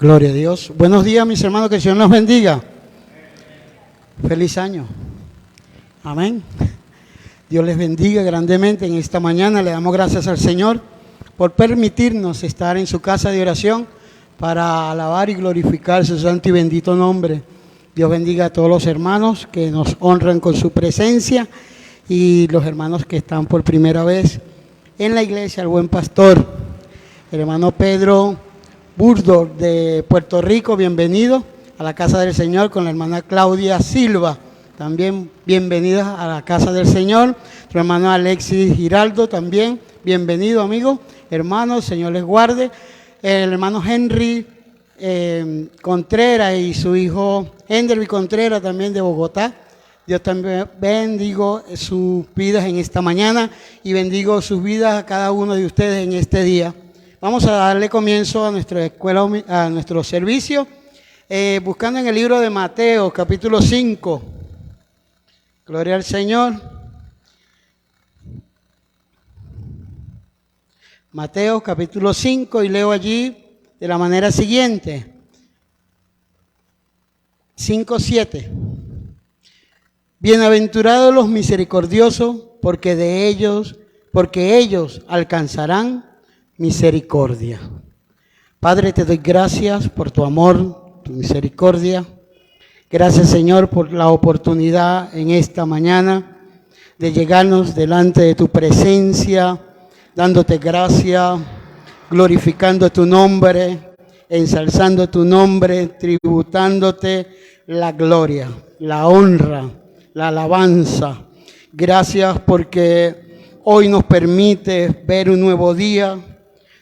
Gloria a Dios. Buenos días, mis hermanos, que el Señor nos bendiga. Feliz año. Amén. Dios les bendiga grandemente en esta mañana. Le damos gracias al Señor por permitirnos estar en su casa de oración para alabar y glorificar su santo y bendito nombre. Dios bendiga a todos los hermanos que nos honran con su presencia y los hermanos que están por primera vez en la iglesia, el buen pastor, el hermano Pedro Burdor de Puerto Rico, bienvenido a la casa del Señor, con la hermana Claudia Silva, también bienvenida a la casa del Señor. Tu hermano Alexis Giraldo también, bienvenido amigo, hermano, Señor les guarde. El hermano Henry Contreras y su hijo Henry Contreras también de Bogotá. Dios también bendigo sus vidas en esta mañana y bendigo sus vidas a cada uno de ustedes en este día. Vamos a darle comienzo a nuestra escuela, a nuestro servicio, buscando en el libro de Mateo, capítulo 5. Gloria al Señor. Mateo, capítulo 5, y leo allí de la manera siguiente. 5:7. Bienaventurados los misericordiosos, porque ellos alcanzarán misericordia. Padre, te doy gracias por tu amor, tu misericordia. Gracias, Señor, por la oportunidad en esta mañana de llegarnos delante de tu presencia, dándote gracias, glorificando tu nombre, ensalzando tu nombre, tributándote la gloria, la honra, la alabanza. Gracias porque hoy nos permites ver un nuevo día,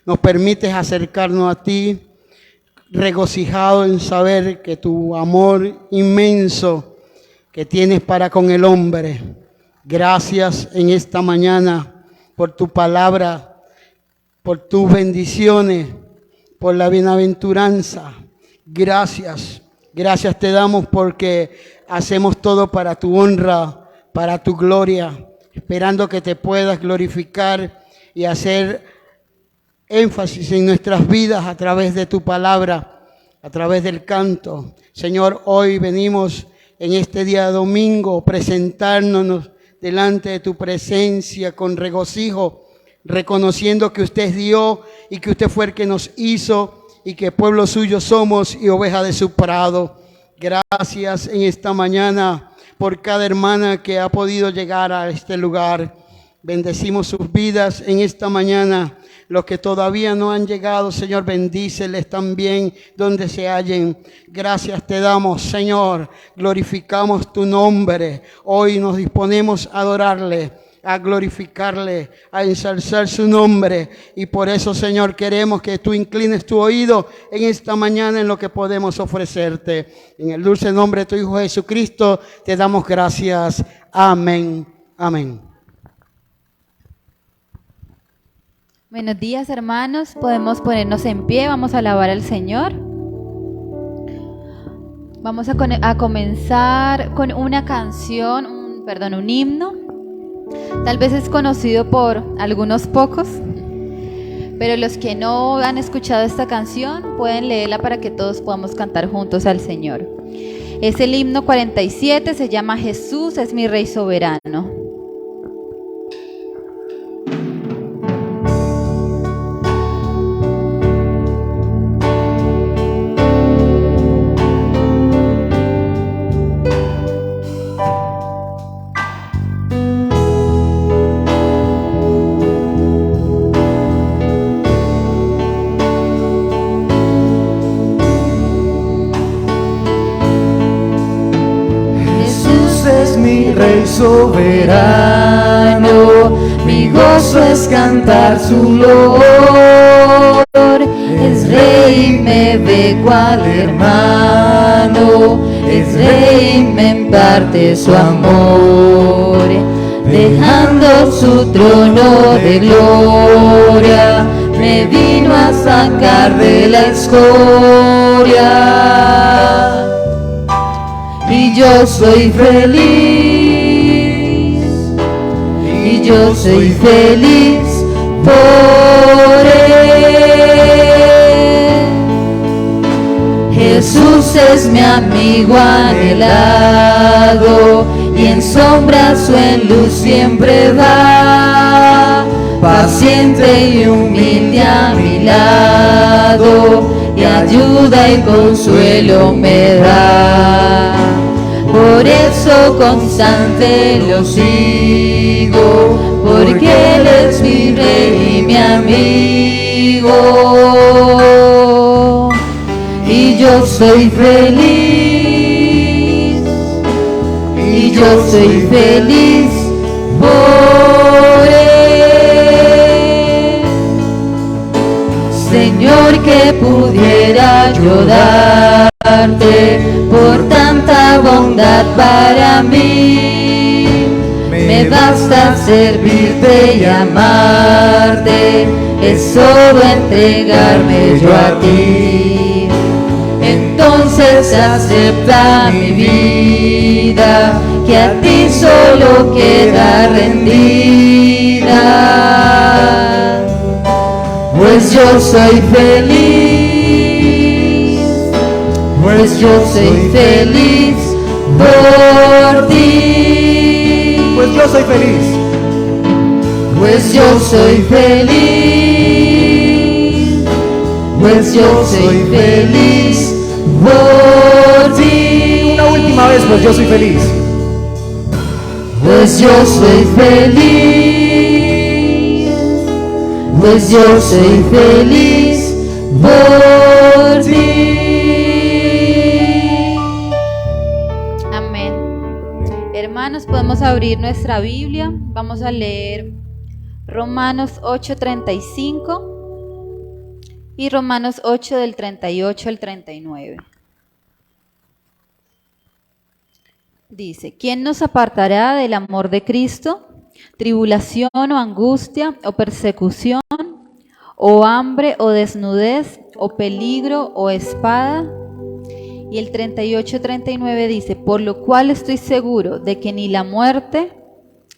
nos permites acercarnos a ti, regocijado en saber que tu amor inmenso que tienes para con el hombre. Gracias en esta mañana por tu palabra, por tus bendiciones, por la bienaventuranza. Gracias, gracias te damos porque hacemos todo para tu honra, para tu gloria, esperando que te puedas glorificar y hacer énfasis en nuestras vidas a través de tu palabra, a través del canto. Señor, hoy venimos en este día domingo presentarnos delante de tu presencia con regocijo, reconociendo que usted es Dios y que usted fue el que nos hizo y que pueblo suyo somos y oveja de su prado. Gracias en esta mañana por cada hermana que ha podido llegar a este lugar. Bendecimos sus vidas en esta mañana. Los que todavía no han llegado, Señor, bendíceles también donde se hallen. Gracias te damos, Señor. Glorificamos tu nombre. Hoy nos disponemos a adorarle, a glorificarle, a ensalzar su nombre. Y por eso, Señor, queremos que tú inclines tu oído en esta mañana en lo que podemos ofrecerte. En el dulce nombre de tu Hijo Jesucristo te damos gracias. Amén. Amén. Buenos días, hermanos. Podemos ponernos en pie, vamos a alabar al Señor. Vamos a comenzar con una canción, un himno. Tal vez es conocido por algunos pocos, pero los que no han escuchado esta canción pueden leerla para que todos podamos cantar juntos al Señor. Es el himno 47, se llama Jesús es mi Rey soberano. Rey soberano, mi gozo es cantar su loor. Es rey, me ve cual hermano, es rey, me imparte su amor. Dejando su trono de gloria, me vino a sacar de la escoria. Y yo soy feliz, y yo soy feliz por él. Jesús es mi amigo anhelado, y en sombras o en luz siempre va, paciente y humilde a mi lado, y ayuda y consuelo me da. Por eso constante lo sigo, porque Él es mi rey y mi amigo. Y yo soy feliz, y yo soy feliz por Él. Señor, que pudiera yo darte por tanta bondad para mí. Me basta servirte y amarte, es todo entregarme yo a ti. Entonces acepta mi vida, que a ti solo queda rendida. Pues yo soy feliz, pues yo soy feliz por ti. Pues yo soy feliz, pues yo soy feliz, pues yo soy feliz por ti. una última vez, pues yo soy feliz. Pues yo soy feliz, pues yo soy feliz por ti. Amén. Hermanos, podemos abrir nuestra Biblia. Vamos a leer Romanos 8:35 y Romanos 8 del 38 al 39. Dice: ¿Quién nos apartará del amor de Cristo? ¿Tribulación o angustia o persecución o hambre o desnudez o peligro o espada? Y el 38-39 dice: por lo cual estoy seguro de que ni la muerte,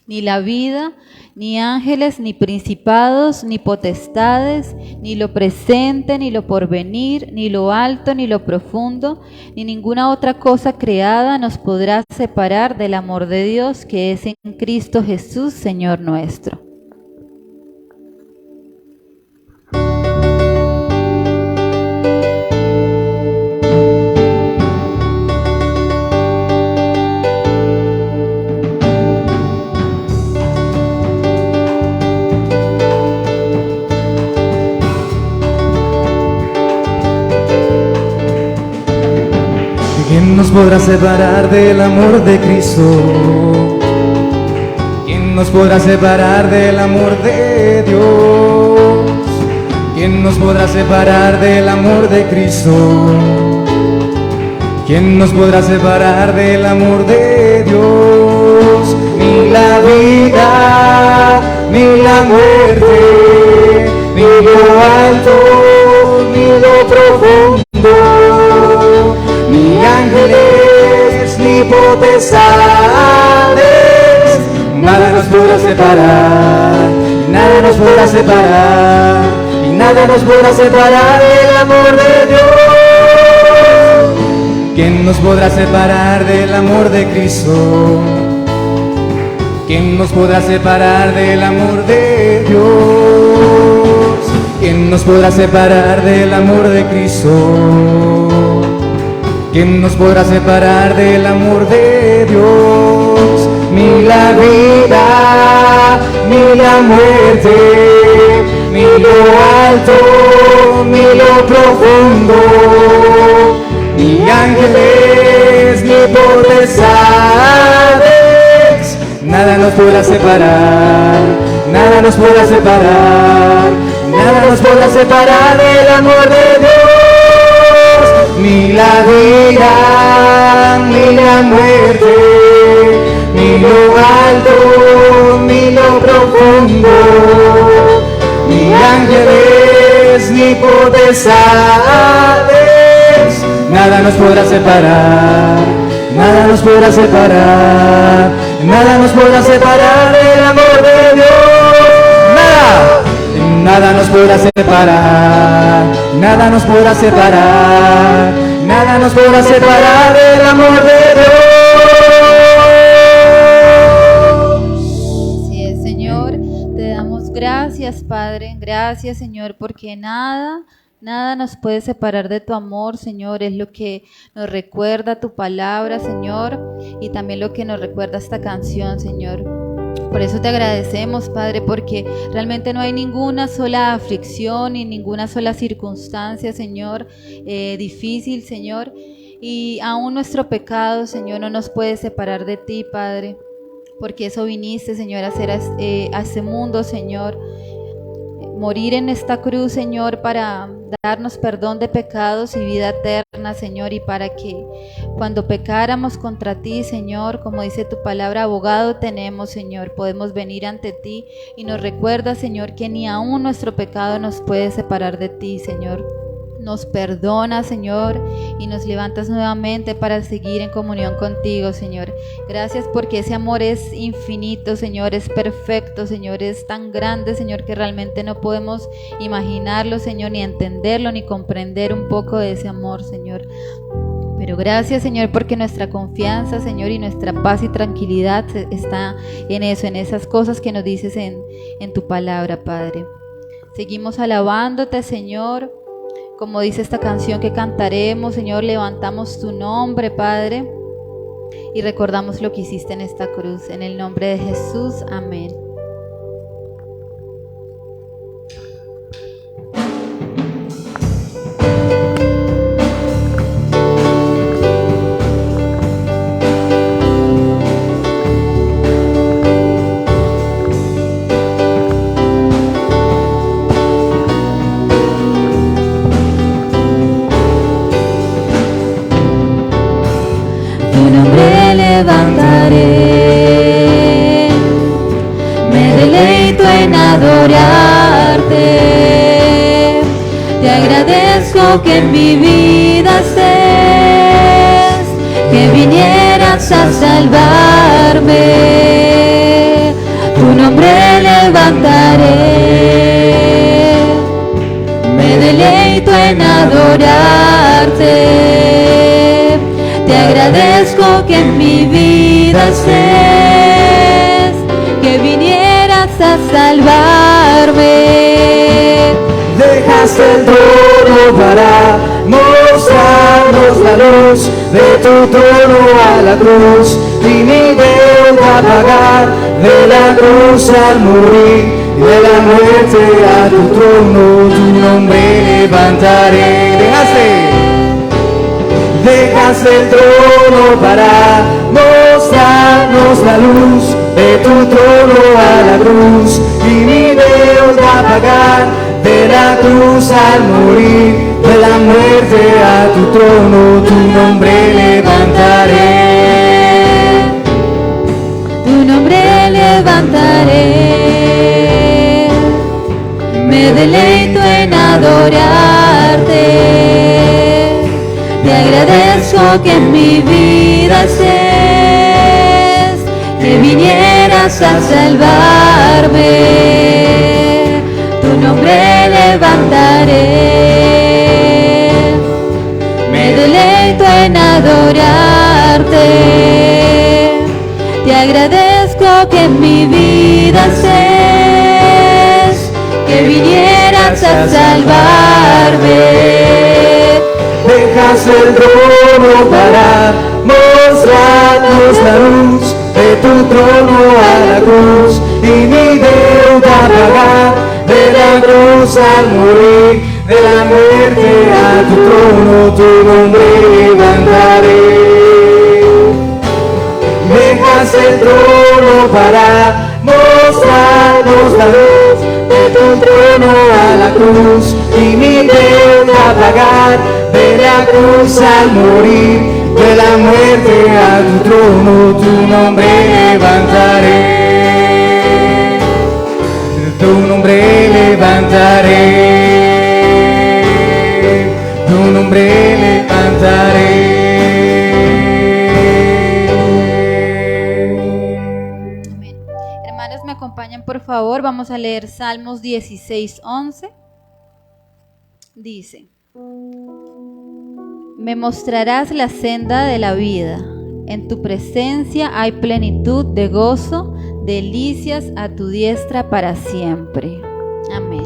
ni la vida, ni ángeles, ni principados, ni potestades, ni lo presente, ni lo porvenir, ni lo alto, ni lo profundo, ni ninguna otra cosa creada nos podrá separar del amor de Dios que es en Cristo Jesús, Señor nuestro. ¿Quién nos podrá separar del amor de Cristo? ¿Quién nos podrá separar del amor de Dios? ¿Quién nos podrá separar del amor de Cristo? ¿Quién nos podrá separar del amor de Dios? Ni la vida, ni la muerte, ni lo alto, ni lo profundo, ni ángeles, ni potestades, nada nos podrá separar, nada nos podrá separar, y nada nos podrá separar del amor de Dios. ¿Quién nos podrá separar del amor de Cristo? ¿Quién nos podrá separar del amor de Dios? ¿Quién nos podrá separar del amor de Cristo? ¿Quién nos podrá separar del amor de Dios? Ni la vida, ni la muerte, ni lo alto, ni lo profundo, ni ángeles, ni potestades, nada nos podrá separar, nada nos podrá separar, nada nos podrá separar del amor de Dios. Ni la vida, ni la muerte, ni lo alto, ni lo profundo, ni ángeles, ni potestades, nada nos podrá separar, nada nos podrá separar, nada nos podrá separar del amor de Dios. Nada nos podrá separar, nada nos podrá separar, nada nos podrá separar del amor de Dios. Así es, Señor, te damos gracias, Padre, gracias, Señor, porque nada nos puede separar de tu amor, Señor. Es lo que nos recuerda tu palabra, Señor, y también lo que nos recuerda esta canción, Señor. Por eso te agradecemos, Padre, porque realmente no hay ninguna sola aflicción ni ninguna sola circunstancia, Señor, difícil, Señor, y aún nuestro pecado, Señor, no nos puede separar de ti, Padre, porque eso viniste, Señor, a hacer a este mundo, Señor, morir en esta cruz, Señor, para darnos perdón de pecados y vida eterna, Señor, y para que cuando pecáramos contra ti, Señor, como dice tu palabra, abogado tenemos, Señor, podemos venir ante ti y nos recuerda, Señor, que ni aún nuestro pecado nos puede separar de ti, Señor. Nos perdona, Señor, y nos levantas nuevamente para seguir en comunión contigo, Señor. Gracias porque ese amor es infinito, Señor, es perfecto, Señor, es tan grande, Señor, que realmente no podemos imaginarlo, Señor, ni entenderlo, ni comprender un poco de ese amor, Señor. Pero gracias, Señor, porque nuestra confianza, Señor, y nuestra paz y tranquilidad está en eso, en esas cosas que nos dices en tu palabra, Padre. Seguimos alabándote, Señor. Como dice esta canción que cantaremos, Señor, levantamos tu nombre, Padre, y recordamos lo que hiciste en esta cruz. En el nombre de Jesús, amén. Levantaré, me deleito en adorarte, te agradezco que en mi vida estés, que vinieras a salvarme, tu nombre levantaré, me deleito en adorarte. Te agradezco que en mi vida estés, que vinieras a salvarme. Dejaste el trono para mostrarnos la luz, de tu trono a la cruz, y mi deuda pagar, de la cruz al morir, de la muerte a tu trono, tu nombre levantaré. Dejaste el trono para mostrarnos la luz, de tu trono a la cruz, y mi deuda pagar, de la cruz al morir, de la muerte a tu trono, tu nombre levantaré. Tu nombre levantaré, me deleito en adorarte. Te agradezco que en mi vida estés, que vinieras a salvarme, tu nombre levantaré, me deleito en adorarte, te agradezco que en mi vida estés, que vinieras a salvarme. Dejas el trono para mostrarnos la luz, de tu trono a la cruz, y mi deuda pagar, de la cruz al morir, de la muerte a tu trono, tu nombre levantaré. Dejas el trono para mostrarnos la luz, de tu trono a la cruz, y mi deuda pagar, de la cruz al morir, de la muerte a tu trono, tu nombre levantaré. Tu nombre levantaré, tu nombre levantaré. Amén. Hermanos, me acompañan, por favor. Vamos a leer Salmos 16:11. Dice: Me mostrarás la senda de la vida. En tu presencia hay plenitud de gozo, delicias a tu diestra para siempre. Amén.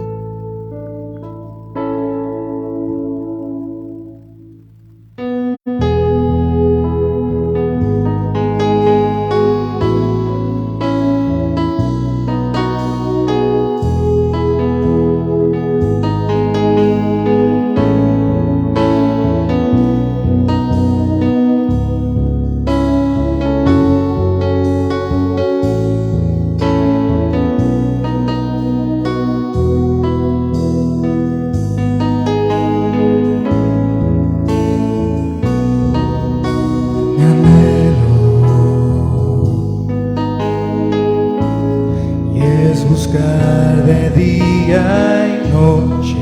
Buscar de día y noche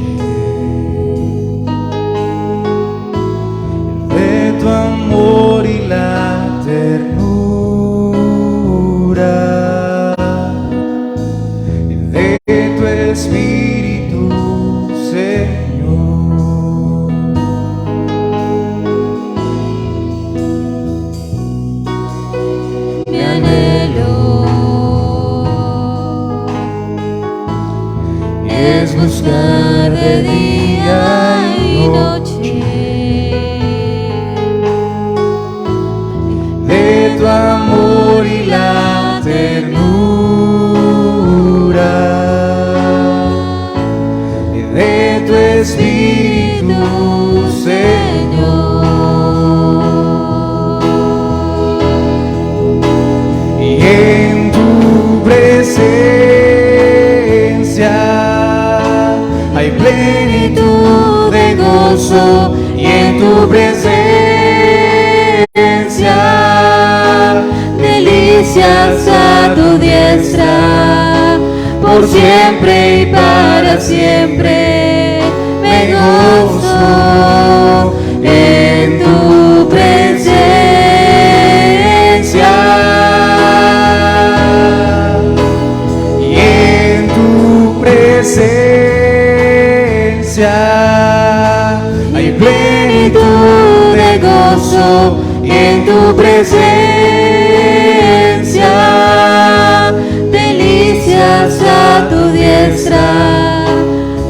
de tu amor y la ternura de tu Espíritu, Señor. Mi anhelo es buscar de día y noche de tu amor y la ternura de tu Espíritu, Señor. Y en tu presencia hay plenitud de gozo, y en tu presencia delicias a tu diestra, por siempre y para siempre me gozo en tu presencia. y en tu presencia hay plenitud de gozo, y en tu presencia Delicias a tu diestra,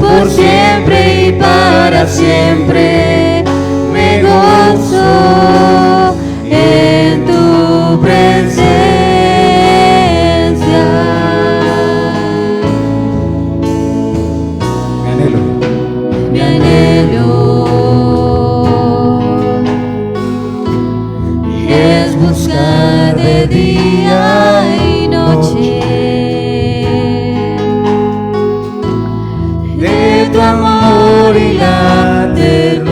por siempre y para siempre me gozo en tu presencia. mi anhelo. Mi anhelo es buscar de día y noche De tu amor y la ternura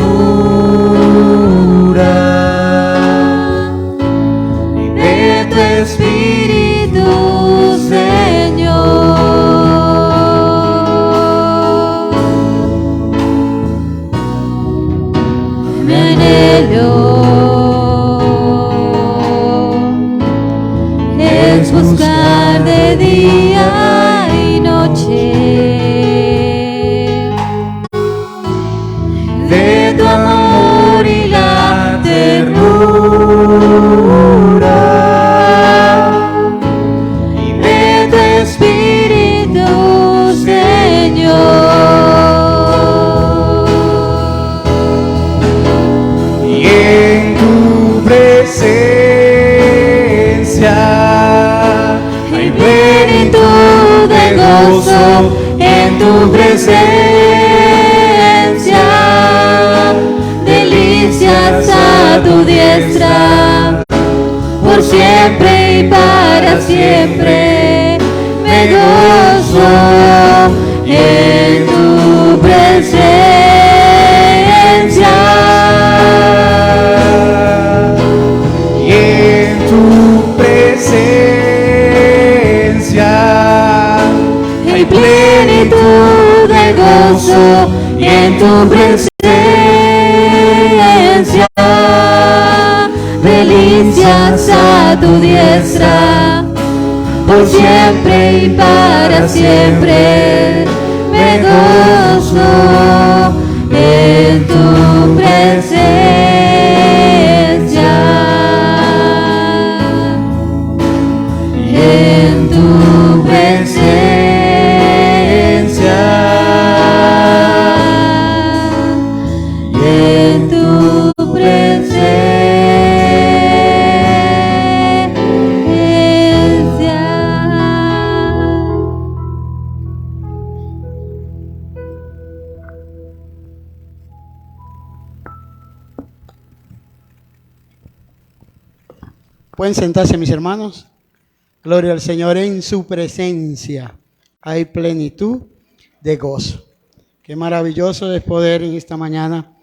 y de tu Espíritu, Señor. Mi anhelo es buscar de día y noche de tu amor y la ternura y de tu Espíritu, Señor. y en tu presencia hay plenitud de gozo, en tu presencia Delicias a tu diestra, por siempre y para siempre me gozo en tu presencia. y en tu presencia hay plenitud de gozo, y en tu presencia Delicias a tu diestra, por siempre y para siempre me gozo en tu presencia. Pueden sentarse, mis hermanos. Gloria al Señor. En su presencia hay plenitud de gozo. Qué maravilloso es poder en esta mañana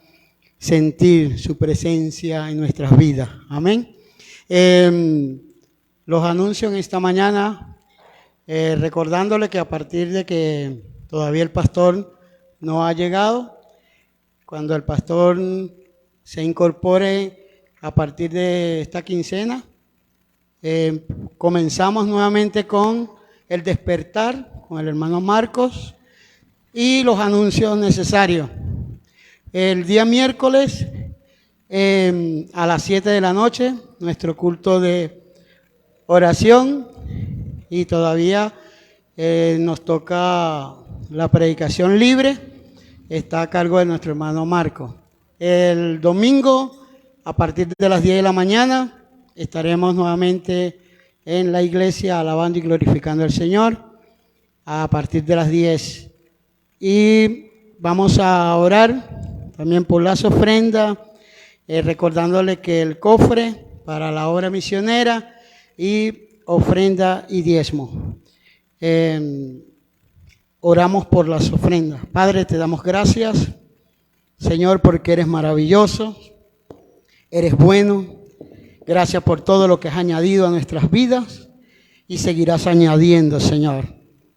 sentir su presencia en nuestras vidas. Amén. Los anuncios en esta mañana, recordándole que a partir de que todavía el pastor no ha llegado, cuando el pastor se incorpore a partir de esta quincena, comenzamos nuevamente con el despertar, con el hermano Marcos y los anuncios necesarios. El día miércoles a las 7 de la noche, nuestro culto de oración, y todavía nos toca la predicación libre, está a cargo de nuestro hermano Marco. El domingo, a partir de las 10 de la mañana, estaremos nuevamente en la iglesia alabando y glorificando al Señor, a partir de las 10. Y vamos a orar también por las ofrendas, recordándole que el cofre para la obra misionera y ofrenda y diezmo. Oramos por las ofrendas. Padre, te damos gracias, Señor, porque eres maravilloso, eres bueno. Gracias por todo lo que has añadido a nuestras vidas y seguirás añadiendo, Señor.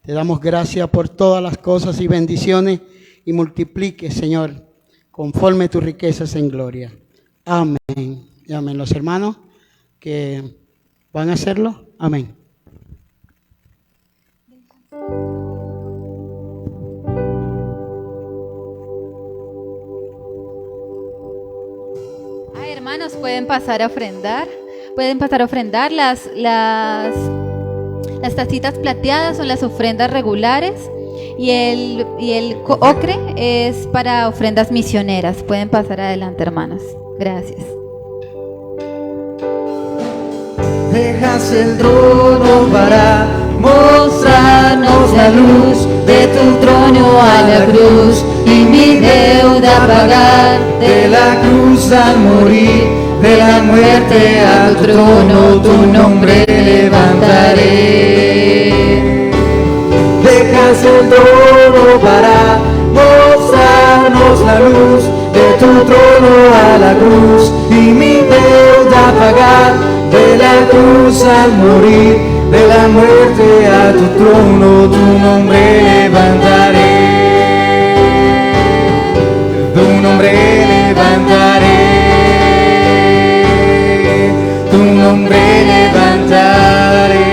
Te damos gracias por todas las cosas y bendiciones y multiplique, Señor, conforme tus riquezas en gloria. Amén. Y amén. Los hermanos que van a hacerlo, amén. Hermanos, pueden pasar a ofrendar. Las tacitas plateadas son las ofrendas regulares y el ocre es para ofrendas misioneras. Pueden pasar adelante, hermanos. Gracias. Dejas el trono para mostrarnos la luz de tu trono a la cruz y mi deuda pagar, de la cruz al morir, de la muerte al trono tu nombre levantaré. Dejas el trono para mostrarnos la luz de tu trono a la cruz y mi deuda pagar, de la cruz al morir, de la muerte a tu trono tu nombre levantaré. Tu nombre levantaré, tu nombre levantaré.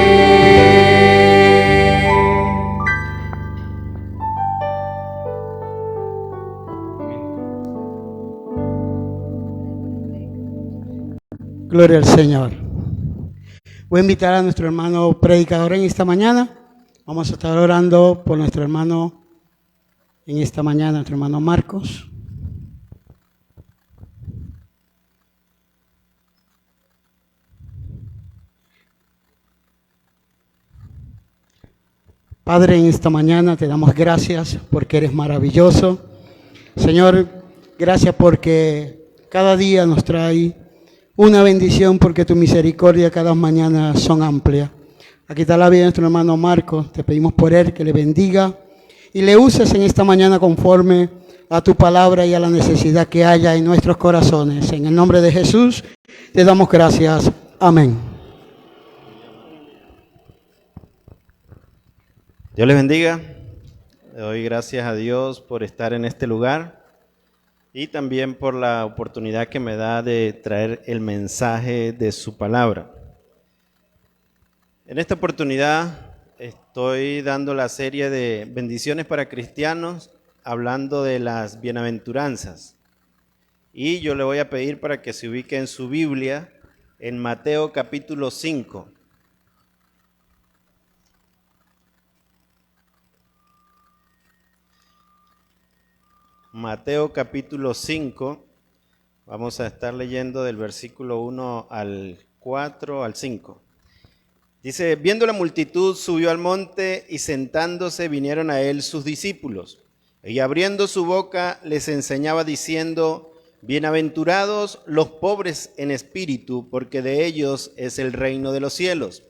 Gloria al Señor. Voy a invitar a nuestro hermano predicador en esta mañana. Vamos a estar orando por nuestro hermano en esta mañana, nuestro hermano Marcos. Padre, en esta mañana te damos gracias porque eres maravilloso. Señor, gracias porque cada día nos trae una bendición, porque tu misericordia cada mañana son amplias. Aquí está la vida de nuestro hermano Marcos. Te pedimos por él que le bendiga y le uses en esta mañana conforme a tu palabra y a la necesidad que haya en nuestros corazones. En el nombre de Jesús te damos gracias. Amén. Dios les bendiga. Le doy gracias a Dios por estar en este lugar y también por la oportunidad que me da de traer el mensaje de su palabra. En esta oportunidad estoy dando la serie de bendiciones para cristianos, hablando de las bienaventuranzas. Y yo le voy a pedir para que se ubique en su Biblia en Mateo capítulo 5. Mateo capítulo 5, vamos a estar leyendo del versículo 1 al 4 al 5. Dice, viendo la multitud, subió al monte y sentándose vinieron a él sus discípulos. Y abriendo su boca les enseñaba diciendo, Bienaventurados los pobres en espíritu, porque de ellos es el reino de los cielos.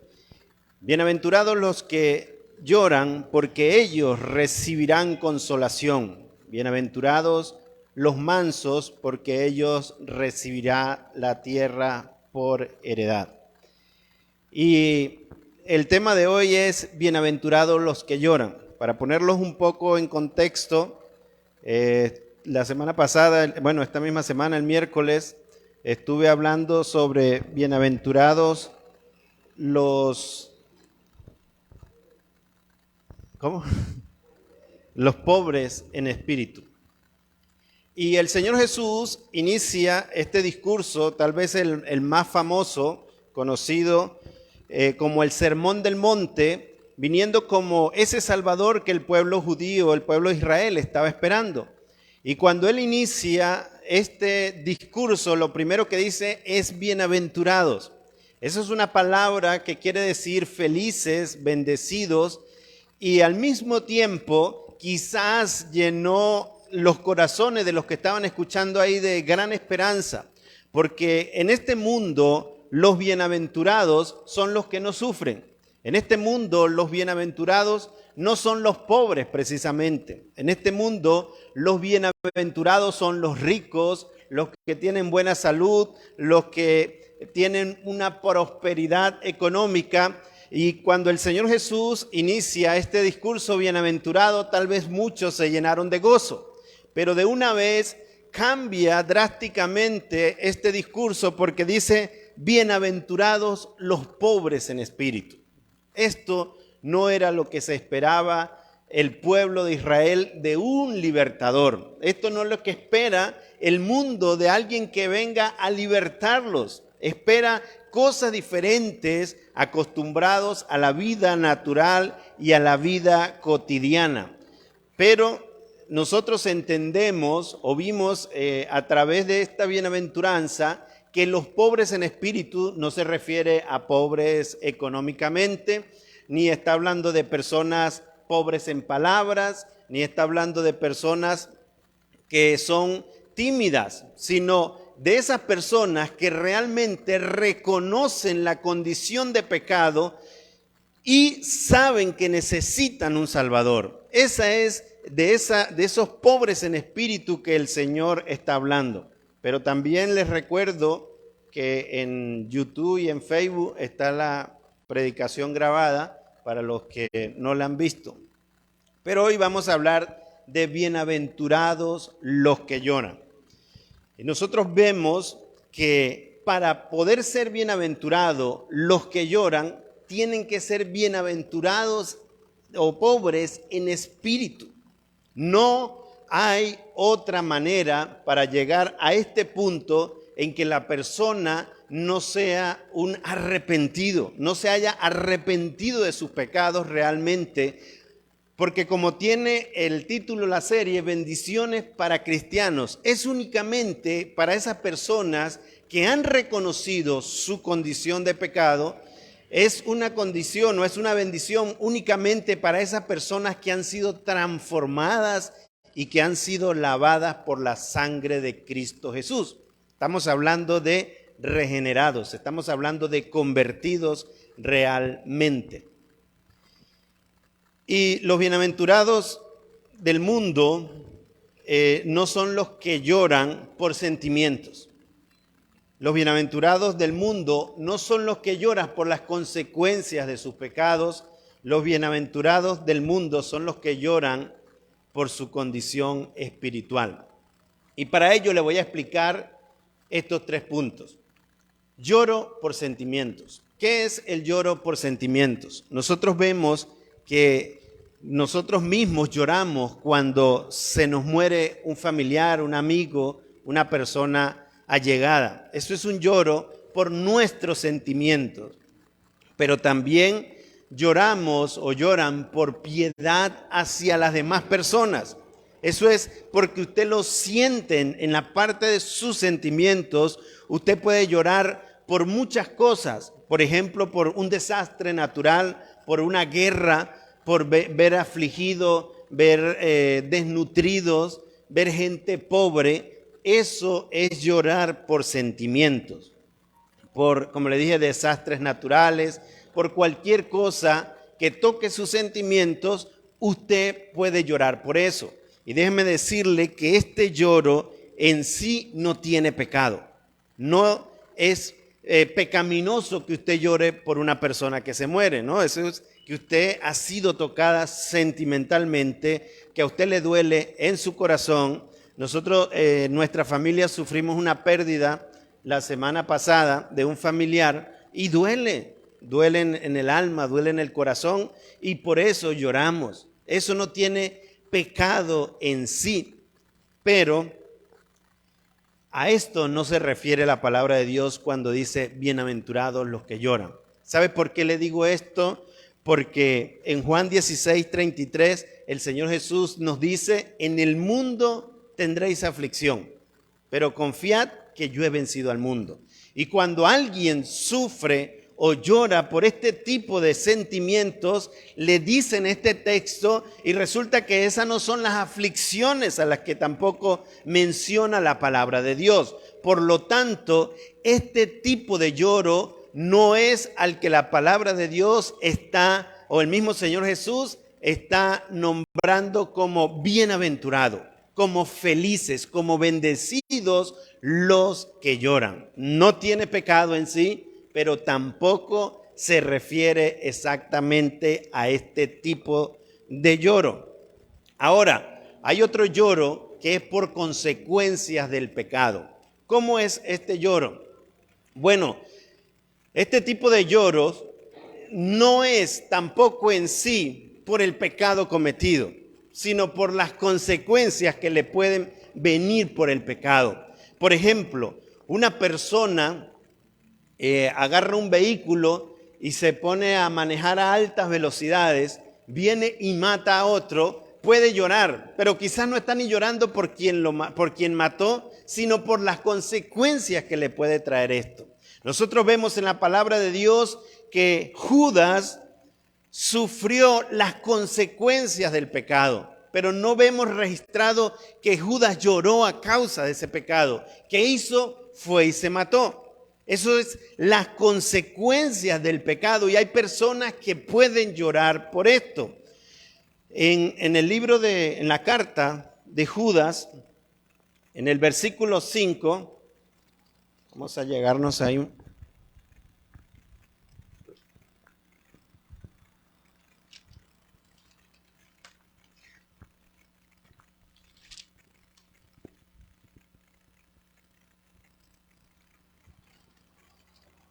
Bienaventurados los que lloran, porque ellos recibirán consolación. Bienaventurados los mansos, porque ellos recibirán la tierra por heredad. Y el tema de hoy es bienaventurados los que lloran. Para ponerlos un poco en contexto, la semana pasada, esta misma semana, el miércoles, estuve hablando sobre bienaventurados los pobres en espíritu. Y el Señor Jesús inicia este discurso, tal vez el más famoso, conocido como el Sermón del Monte, viniendo como ese Salvador que el pueblo judío, el pueblo de Israel estaba esperando. Y cuando Él inicia este discurso, lo primero que dice es bienaventurados. Eso es una palabra que quiere decir felices, bendecidos, y al mismo tiempo quizás llenó los corazones de los que estaban escuchando ahí de gran esperanza, porque en este mundo los bienaventurados son los que no sufren. En este mundo los bienaventurados no son los pobres precisamente. En este mundo los bienaventurados son los ricos, los que tienen buena salud, los que tienen una prosperidad económica. Y cuando el Señor Jesús inicia este discurso bienaventurado, tal vez muchos se llenaron de gozo. Pero de una vez cambia drásticamente este discurso porque dice, bienaventurados los pobres en espíritu. Esto no era lo que se esperaba el pueblo de Israel de un libertador. Esto no es lo que espera el mundo de alguien que venga a libertarlos. Espera cosas diferentes, acostumbrados a la vida natural y a la vida cotidiana. Pero nosotros entendemos o vimos a través de esta bienaventuranza que los pobres en espíritu no se refiere a pobres económicamente, ni está hablando de personas pobres en palabras, ni está hablando de personas que son tímidas, sino de esas personas que realmente reconocen la condición de pecado y saben que necesitan un Salvador. Esa es de esos pobres en espíritu que el Señor está hablando. Pero también les recuerdo que en YouTube y en Facebook está la predicación grabada para los que no la han visto. Pero hoy vamos a hablar de bienaventurados los que lloran. Y nosotros vemos que para poder ser bienaventurados los que lloran, tienen que ser bienaventurados o pobres en espíritu. No hay otra manera para llegar a este punto en que la persona no sea un arrepentido, no se haya arrepentido de sus pecados realmente, porque como tiene el título la serie, Bendiciones para Cristianos, es únicamente para esas personas que han reconocido su condición de pecado. Es una condición o es una bendición únicamente para esas personas que han sido transformadas y que han sido lavadas por la sangre de Cristo Jesús. Estamos hablando de regenerados, estamos hablando de convertidos realmente. Y los bienaventurados del mundo no son los que lloran por sentimientos. Los bienaventurados del mundo no son los que lloran por las consecuencias de sus pecados. Los bienaventurados del mundo son los que lloran por su condición espiritual. Y para ello le voy a explicar estos 3 puntos. Lloro por sentimientos. ¿Qué es el lloro por sentimientos? Nosotros vemos que nosotros mismos lloramos cuando se nos muere un familiar, un amigo, una persona allegada. Eso es un lloro por nuestros sentimientos. Pero también lloramos o lloran por piedad hacia las demás personas. Eso es porque usted lo siente en la parte de sus sentimientos. Usted puede llorar por muchas cosas. Por ejemplo, por un desastre natural, por una guerra, por ver afligido, ver desnutridos, ver gente pobre. eso es llorar por sentimientos, por, como le dije, desastres naturales, por cualquier cosa que toque sus sentimientos, usted puede llorar por eso. Y déjeme decirle que este lloro en sí no tiene pecado. No es pecaminoso que usted llore por una persona que se muere, ¿no? Eso es que usted ha sido tocada sentimentalmente, que a usted le duele en su corazón. Nosotros, nuestra familia, sufrimos una pérdida la semana pasada de un familiar y duele en el alma, duele en el corazón y por eso lloramos. Eso no tiene pecado en sí, pero a esto no se refiere la palabra de Dios cuando dice bienaventurados los que lloran. ¿Sabe por qué le digo esto? Porque en Juan 16:33 el Señor Jesús nos dice: en el mundo tendréis aflicción, pero confiad que yo he vencido al mundo. Y cuando alguien sufre o llora por este tipo de sentimientos, le dicen este texto y resulta que esas no son las aflicciones a las que tampoco menciona la palabra de Dios. Por lo tanto, este tipo de lloro no es al que la palabra de Dios está, o el mismo Señor Jesús está nombrando como bienaventurado, como felices, como bendecidos los que lloran. No tiene pecado en sí, pero tampoco se refiere exactamente a este tipo de lloro. Ahora, hay otro lloro que es por consecuencias del pecado. ¿Cómo es este lloro? Bueno, este tipo de lloros no es tampoco en sí por el pecado cometido, sino por las consecuencias que le pueden venir por el pecado. Por ejemplo, una persona agarra un vehículo y se pone a manejar a altas velocidades, viene y mata a otro, puede llorar, pero quizás no está ni llorando por quien mató, sino por las consecuencias que le puede traer esto. Nosotros vemos en la palabra de Dios que Judas sufrió las consecuencias del pecado, pero no vemos registrado que Judas lloró a causa de ese pecado. ¿Qué hizo? Fue y se mató. Eso es las consecuencias del pecado y hay personas que pueden llorar por esto. En el libro en la carta de Judas, en el versículo 5, vamos a llegarnos ahí.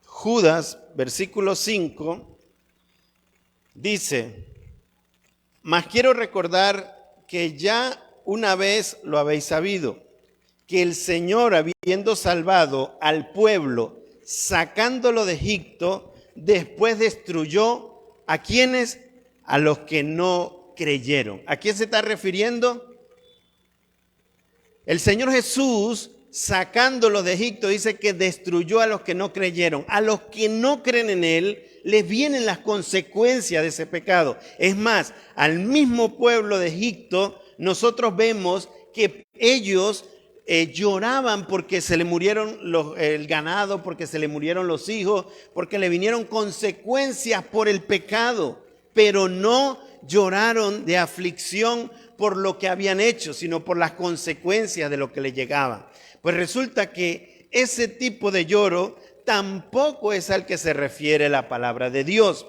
Judas, versículo 5, dice: mas quiero recordar que ya una vez lo habéis sabido, que el Señor, habiendo salvado al pueblo, sacándolo de Egipto, después destruyó ¿a quiénes? A los que no creyeron. ¿A quién se está refiriendo? El Señor Jesús, sacándolos de Egipto, dice que destruyó a los que no creyeron. A los que no creen en Él, les vienen las consecuencias de ese pecado. Es más, al mismo pueblo de Egipto, nosotros vemos que ellos lloraban porque se le murieron el ganado, porque se le murieron los hijos, porque le vinieron consecuencias por el pecado, pero no lloraron de aflicción por lo que habían hecho, sino por las consecuencias de lo que le llegaba. Pues resulta que ese tipo de lloro tampoco es al que se refiere la palabra de Dios.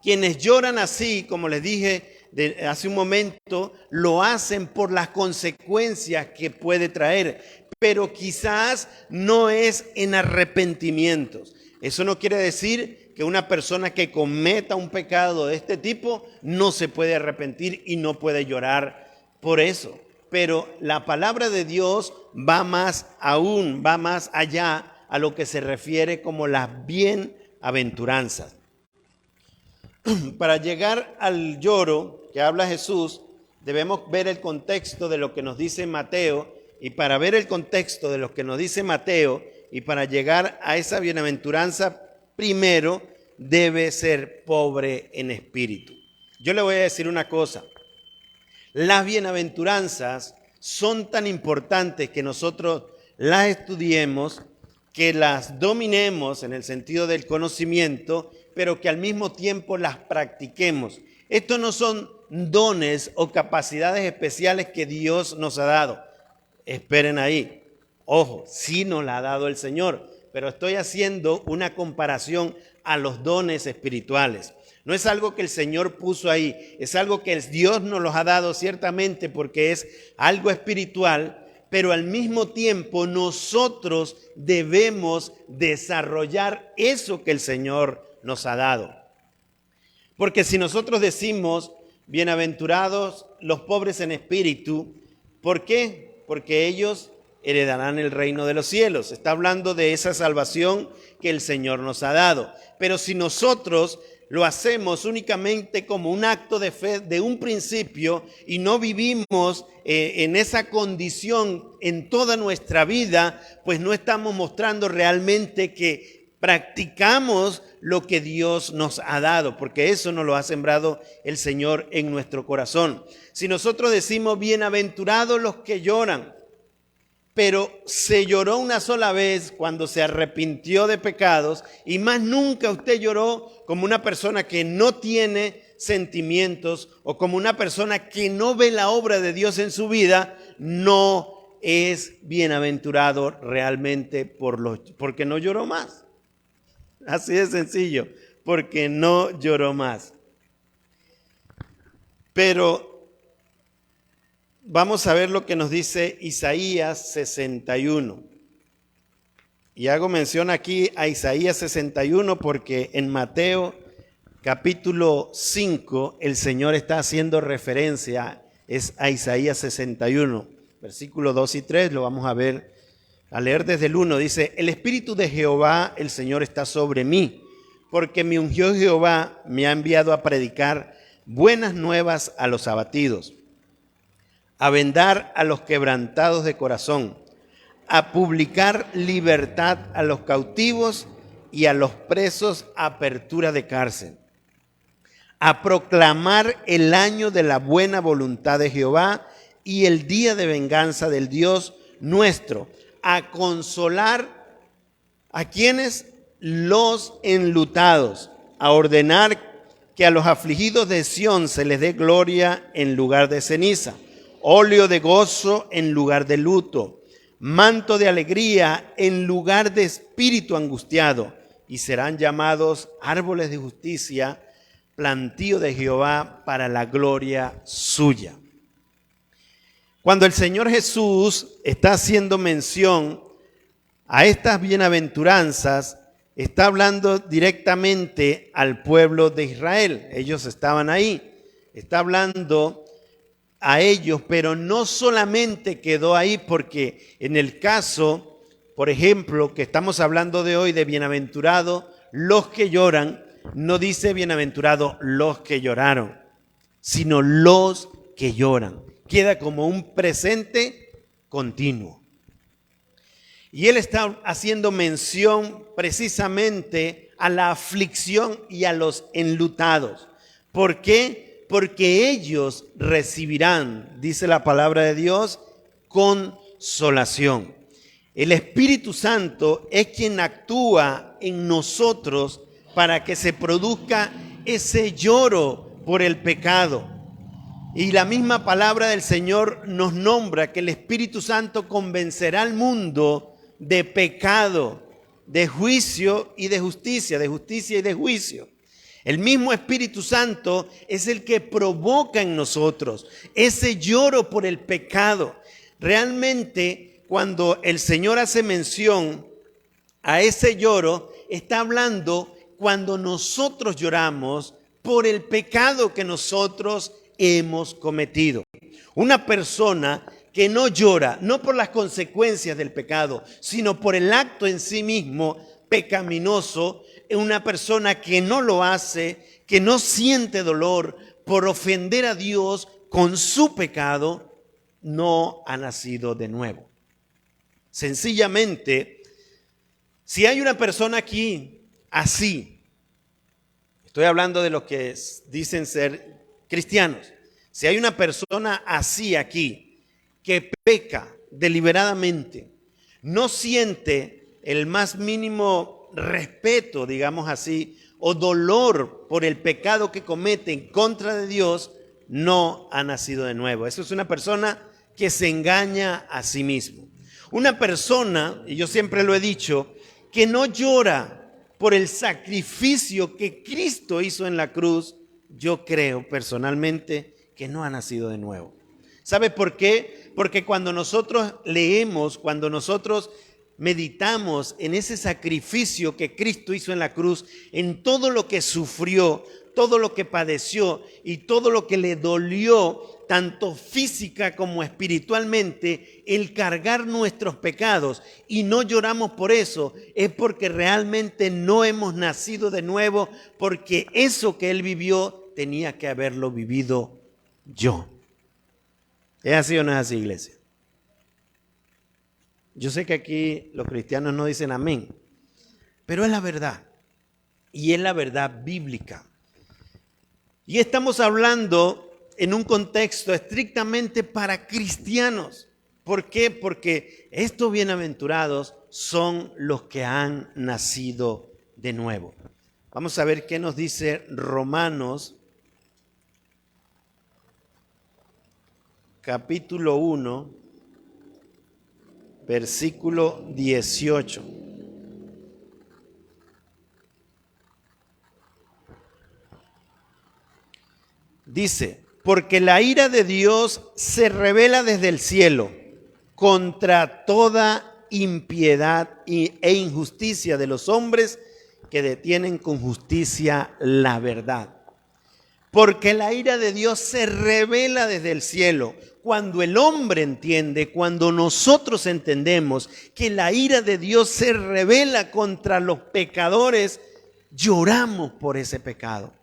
Quienes lloran así, como les dije hace un momento, lo hacen por las consecuencias que puede traer, pero quizás no es en arrepentimientos. Eso no quiere decir que una persona que cometa un pecado de este tipo no se puede arrepentir y no puede llorar por eso. Pero la palabra de Dios va más aún, va más allá a lo que se refiere como las bienaventuranzas. Para llegar al lloro que habla Jesús, debemos ver el contexto de lo que nos dice Mateo, y para ver el contexto de lo que nos dice Mateo y para llegar a esa bienaventuranza, primero debe ser pobre en espíritu. Yo le voy a decir una cosa: las bienaventuranzas son tan importantes que nosotros las estudiemos, que las dominemos en el sentido del conocimiento, pero que al mismo tiempo las practiquemos. Estos no son dones o capacidades especiales que Dios nos ha dado. Esperen ahí. Ojo, sí nos la ha dado el Señor, pero estoy haciendo una comparación a los dones espirituales. No es algo que el Señor puso ahí, es algo que Dios nos los ha dado ciertamente porque es algo espiritual, pero al mismo tiempo nosotros debemos desarrollar eso que el Señor nos ha dado. Porque si nosotros decimos, bienaventurados los pobres en espíritu, ¿por qué? Porque ellos heredarán el reino de los cielos. Está hablando de esa salvación que el Señor nos ha dado. Pero si nosotros lo hacemos únicamente como un acto de fe de un principio y no vivimos en esa condición en toda nuestra vida, pues no estamos mostrando realmente que practicamos lo que Dios nos ha dado, porque eso nos lo ha sembrado el Señor en nuestro corazón. Si nosotros decimos bienaventurados los que lloran, pero se lloró una sola vez cuando se arrepintió de pecados y más nunca usted lloró como una persona que no tiene sentimientos o como una persona que no ve la obra de Dios en su vida, no es bienaventurado realmente porque no lloró más. Así de sencillo, porque no lloró más. Pero vamos a ver lo que nos dice Isaías 61. Y hago mención aquí a Isaías 61 porque en Mateo capítulo 5 el Señor está haciendo referencia a Isaías 61. Versículos 2 y 3 lo vamos a ver, a leer desde el 1. Dice, el Espíritu de Jehová, el Señor, está sobre mí, porque me ungió Jehová, me ha enviado a predicar buenas nuevas a los abatidos, a vendar a los quebrantados de corazón, a publicar libertad a los cautivos y a los presos apertura de cárcel, a proclamar el año de la buena voluntad de Jehová y el día de venganza del Dios nuestro, a consolar a quienes los enlutados, a ordenar que a los afligidos de Sión se les dé gloria en lugar de ceniza, óleo de gozo en lugar de luto, manto de alegría en lugar de espíritu angustiado, y serán llamados árboles de justicia, plantío de Jehová para la gloria suya. Cuando el Señor Jesús está haciendo mención a estas bienaventuranzas, está hablando directamente al pueblo de Israel. Ellos estaban ahí, está hablando a ellos, pero no solamente quedó ahí, porque en el caso, por ejemplo, que estamos hablando de hoy de bienaventurados los que lloran, no dice bienaventurados los que lloraron, sino los que lloran. Queda como un presente continuo. Y él está haciendo mención precisamente a la aflicción y a los enlutados. ¿Por qué? Porque ellos recibirán, dice la palabra de Dios, consolación. El Espíritu Santo es quien actúa en nosotros para que se produzca ese lloro por el pecado. Y la misma palabra del Señor nos nombra que el Espíritu Santo convencerá al mundo de pecado, de juicio y de justicia y de juicio. El mismo Espíritu Santo es el que provoca en nosotros ese lloro por el pecado. Realmente, cuando el Señor hace mención a ese lloro, está hablando cuando nosotros lloramos por el pecado que nosotros hemos cometido. Una persona que no llora, no por las consecuencias del pecado, sino por el acto en sí mismo pecaminoso, es una persona que no lo hace, que no siente dolor por ofender a Dios con su pecado, no ha nacido de nuevo. Sencillamente, si hay una persona aquí así, estoy hablando de los que dicen ser cristianos, si hay una persona así aquí, que peca deliberadamente, no siente el más mínimo respeto, digamos así, o dolor por el pecado que comete en contra de Dios, no ha nacido de nuevo. Eso es una persona que se engaña a sí mismo. Una persona, y yo siempre lo he dicho, que no llora por el sacrificio que Cristo hizo en la cruz, yo creo personalmente que no ha nacido de nuevo. ¿Sabe por qué? Porque cuando nosotros leemos, cuando nosotros meditamos en ese sacrificio que Cristo hizo en la cruz, en todo lo que sufrió, todo lo que padeció y todo lo que le dolió, tanto física como espiritualmente, el cargar nuestros pecados, y no lloramos por eso, es porque realmente no hemos nacido de nuevo, porque eso que Él vivió tenía que haberlo vivido yo. ¿Es así o no es así, iglesia? Yo sé que aquí los cristianos no dicen amén, pero es la verdad, y es la verdad bíblica. Y estamos hablando en un contexto estrictamente para cristianos. ¿Por qué? Porque estos bienaventurados son los que han nacido de nuevo. Vamos a ver qué nos dice Romanos, capítulo 1, versículo 18. Dice, porque la ira de Dios se revela desde el cielo contra toda impiedad e injusticia de los hombres que detienen con justicia la verdad. Porque la ira de Dios se revela desde el cielo. Cuando el hombre entiende, cuando nosotros entendemos que la ira de Dios se revela contra los pecadores, lloramos por ese pecado.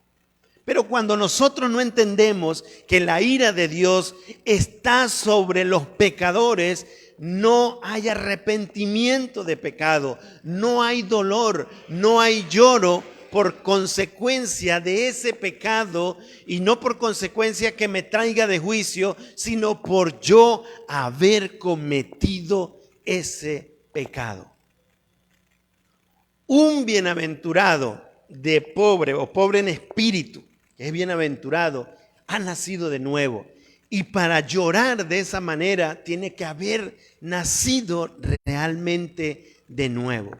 Pero cuando nosotros no entendemos que la ira de Dios está sobre los pecadores, no hay arrepentimiento de pecado, no hay dolor, no hay lloro por consecuencia de ese pecado, y no por consecuencia que me traiga de juicio, sino por yo haber cometido ese pecado. Un bienaventurado de pobre o pobre en espíritu, que es bienaventurado, ha nacido de nuevo. Y para llorar de esa manera tiene que haber nacido realmente de nuevo.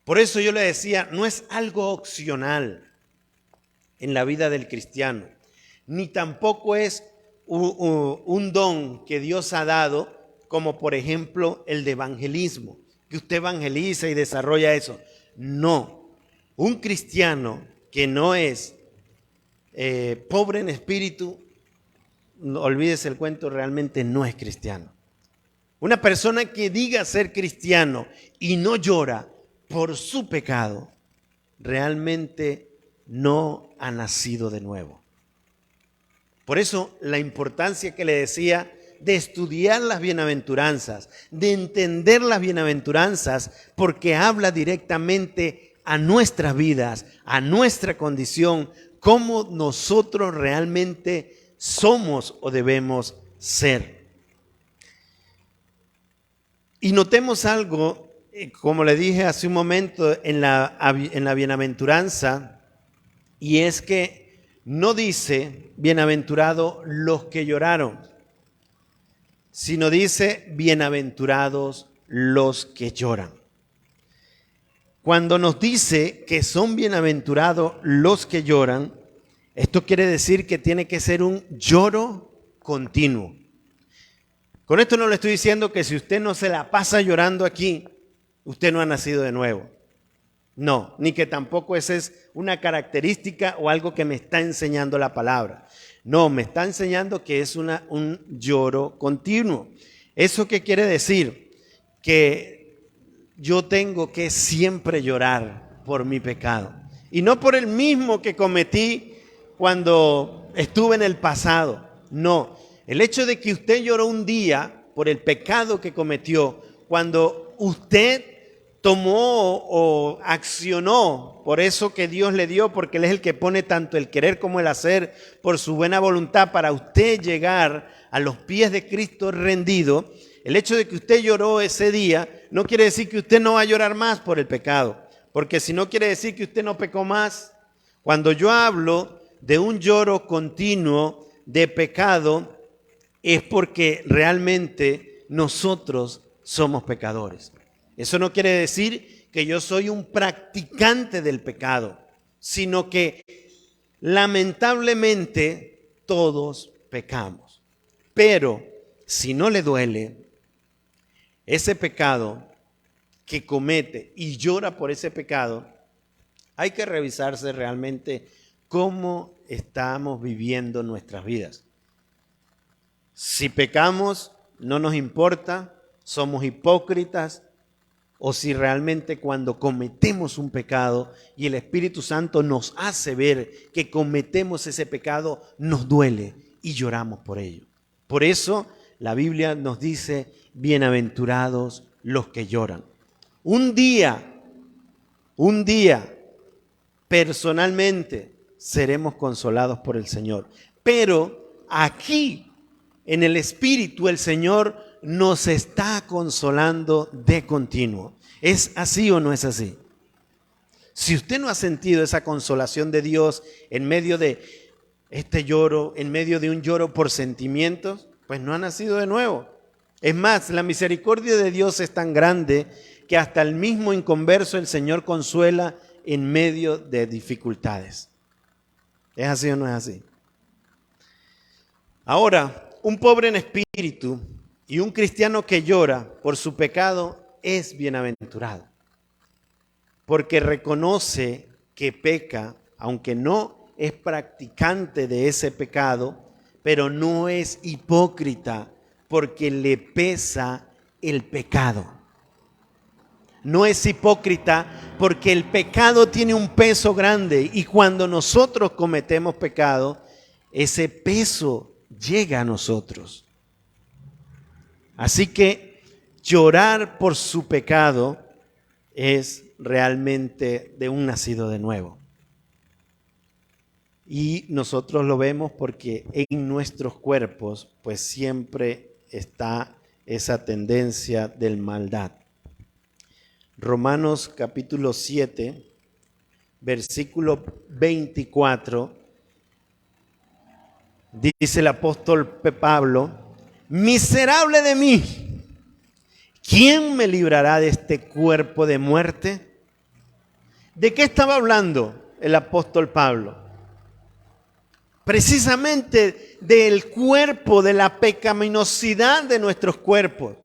Por eso yo le decía, no es algo opcional en la vida del cristiano, ni tampoco es un don que Dios ha dado, como por ejemplo el de evangelismo, que usted evangeliza y desarrolla eso. No, un cristiano que no es pobre en espíritu, olvídese el cuento, realmente no es cristiano. Una persona que diga ser cristiano y no llora por su pecado, realmente no ha nacido de nuevo. Por eso la importancia que le decía de estudiar las bienaventuranzas, de entender las bienaventuranzas, porque habla directamente a nuestras vidas, a nuestra condición, cómo nosotros realmente somos o debemos ser. Y notemos algo, como le dije hace un momento en la bienaventuranza, y es que no dice bienaventurados los que lloraron, sino dice bienaventurados los que lloran. Cuando nos dice que son bienaventurados los que lloran, esto quiere decir que tiene que ser un lloro continuo. Con esto no le estoy diciendo que si usted no se la pasa llorando aquí, usted no ha nacido de nuevo. No, ni que tampoco esa es una característica o algo que me está enseñando la palabra. No, me está enseñando que es un lloro continuo. ¿Eso qué quiere decir? Que yo tengo que siempre llorar por mi pecado. Y no por el mismo que cometí cuando estuve en el pasado. No, el hecho de que usted lloró un día por el pecado que cometió, cuando usted tomó o accionó por eso que Dios le dio, porque Él es el que pone tanto el querer como el hacer por su buena voluntad para usted llegar a los pies de Cristo rendido. El hecho de que usted lloró ese día no quiere decir que usted no va a llorar más por el pecado, porque si no quiere decir que usted no pecó más. Cuando yo hablo de un lloro continuo de pecado, es porque realmente nosotros somos pecadores. Eso no quiere decir que yo soy un practicante del pecado, sino que lamentablemente todos pecamos. Pero si no le duele ese pecado que comete y llora por ese pecado, hay que revisarse realmente cómo estamos viviendo nuestras vidas. Si pecamos, no nos importa, somos hipócritas, o si realmente cuando cometemos un pecado y el Espíritu Santo nos hace ver que cometemos ese pecado, nos duele y lloramos por ello. Por eso la Biblia nos dice, bienaventurados los que lloran. Un día, personalmente seremos consolados por el Señor. Pero aquí, en el Espíritu, el Señor nos está consolando de continuo. ¿Es así o no es así? Si usted no ha sentido esa consolación de Dios en medio de este lloro, en medio de un lloro por sentimientos, pues no ha nacido de nuevo. Es más, la misericordia de Dios es tan grande que hasta el mismo inconverso el Señor consuela en medio de dificultades. ¿Es así o no es así? Ahora, un pobre en espíritu y un cristiano que llora por su pecado es bienaventurado, porque reconoce que peca, aunque no es practicante de ese pecado, pero no es hipócrita porque le pesa el pecado. No es hipócrita porque el pecado tiene un peso grande y cuando nosotros cometemos pecado, ese peso llega a nosotros. Así que llorar por su pecado es realmente de un nacido de nuevo. Y nosotros lo vemos porque en nuestros cuerpos pues siempre está esa tendencia del maldad. Romanos capítulo 7, versículo 24, dice el apóstol Pablo, miserable de mí, ¿quién me librará de este cuerpo de muerte? ¿De qué estaba hablando el apóstol Pablo? Precisamente del cuerpo, de la pecaminosidad de nuestros cuerpos.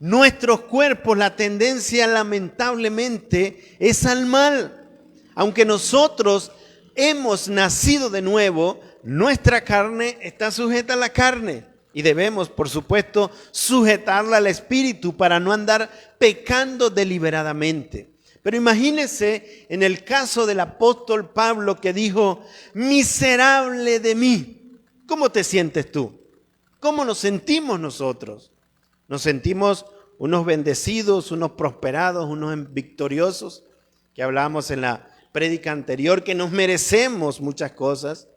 Nuestros cuerpos, la tendencia lamentablemente es al mal. Aunque nosotros hemos nacido de nuevo, nuestra carne está sujeta a la carne. Y debemos, por supuesto, sujetarla al Espíritu para no andar pecando deliberadamente. Pero imagínese en el caso del apóstol Pablo que dijo, miserable de mí. ¿Cómo te sientes tú? ¿Cómo nos sentimos nosotros? Nos sentimos unos bendecidos, unos prosperados, unos victoriosos, que hablábamos en la prédica anterior, que nos merecemos muchas cosas.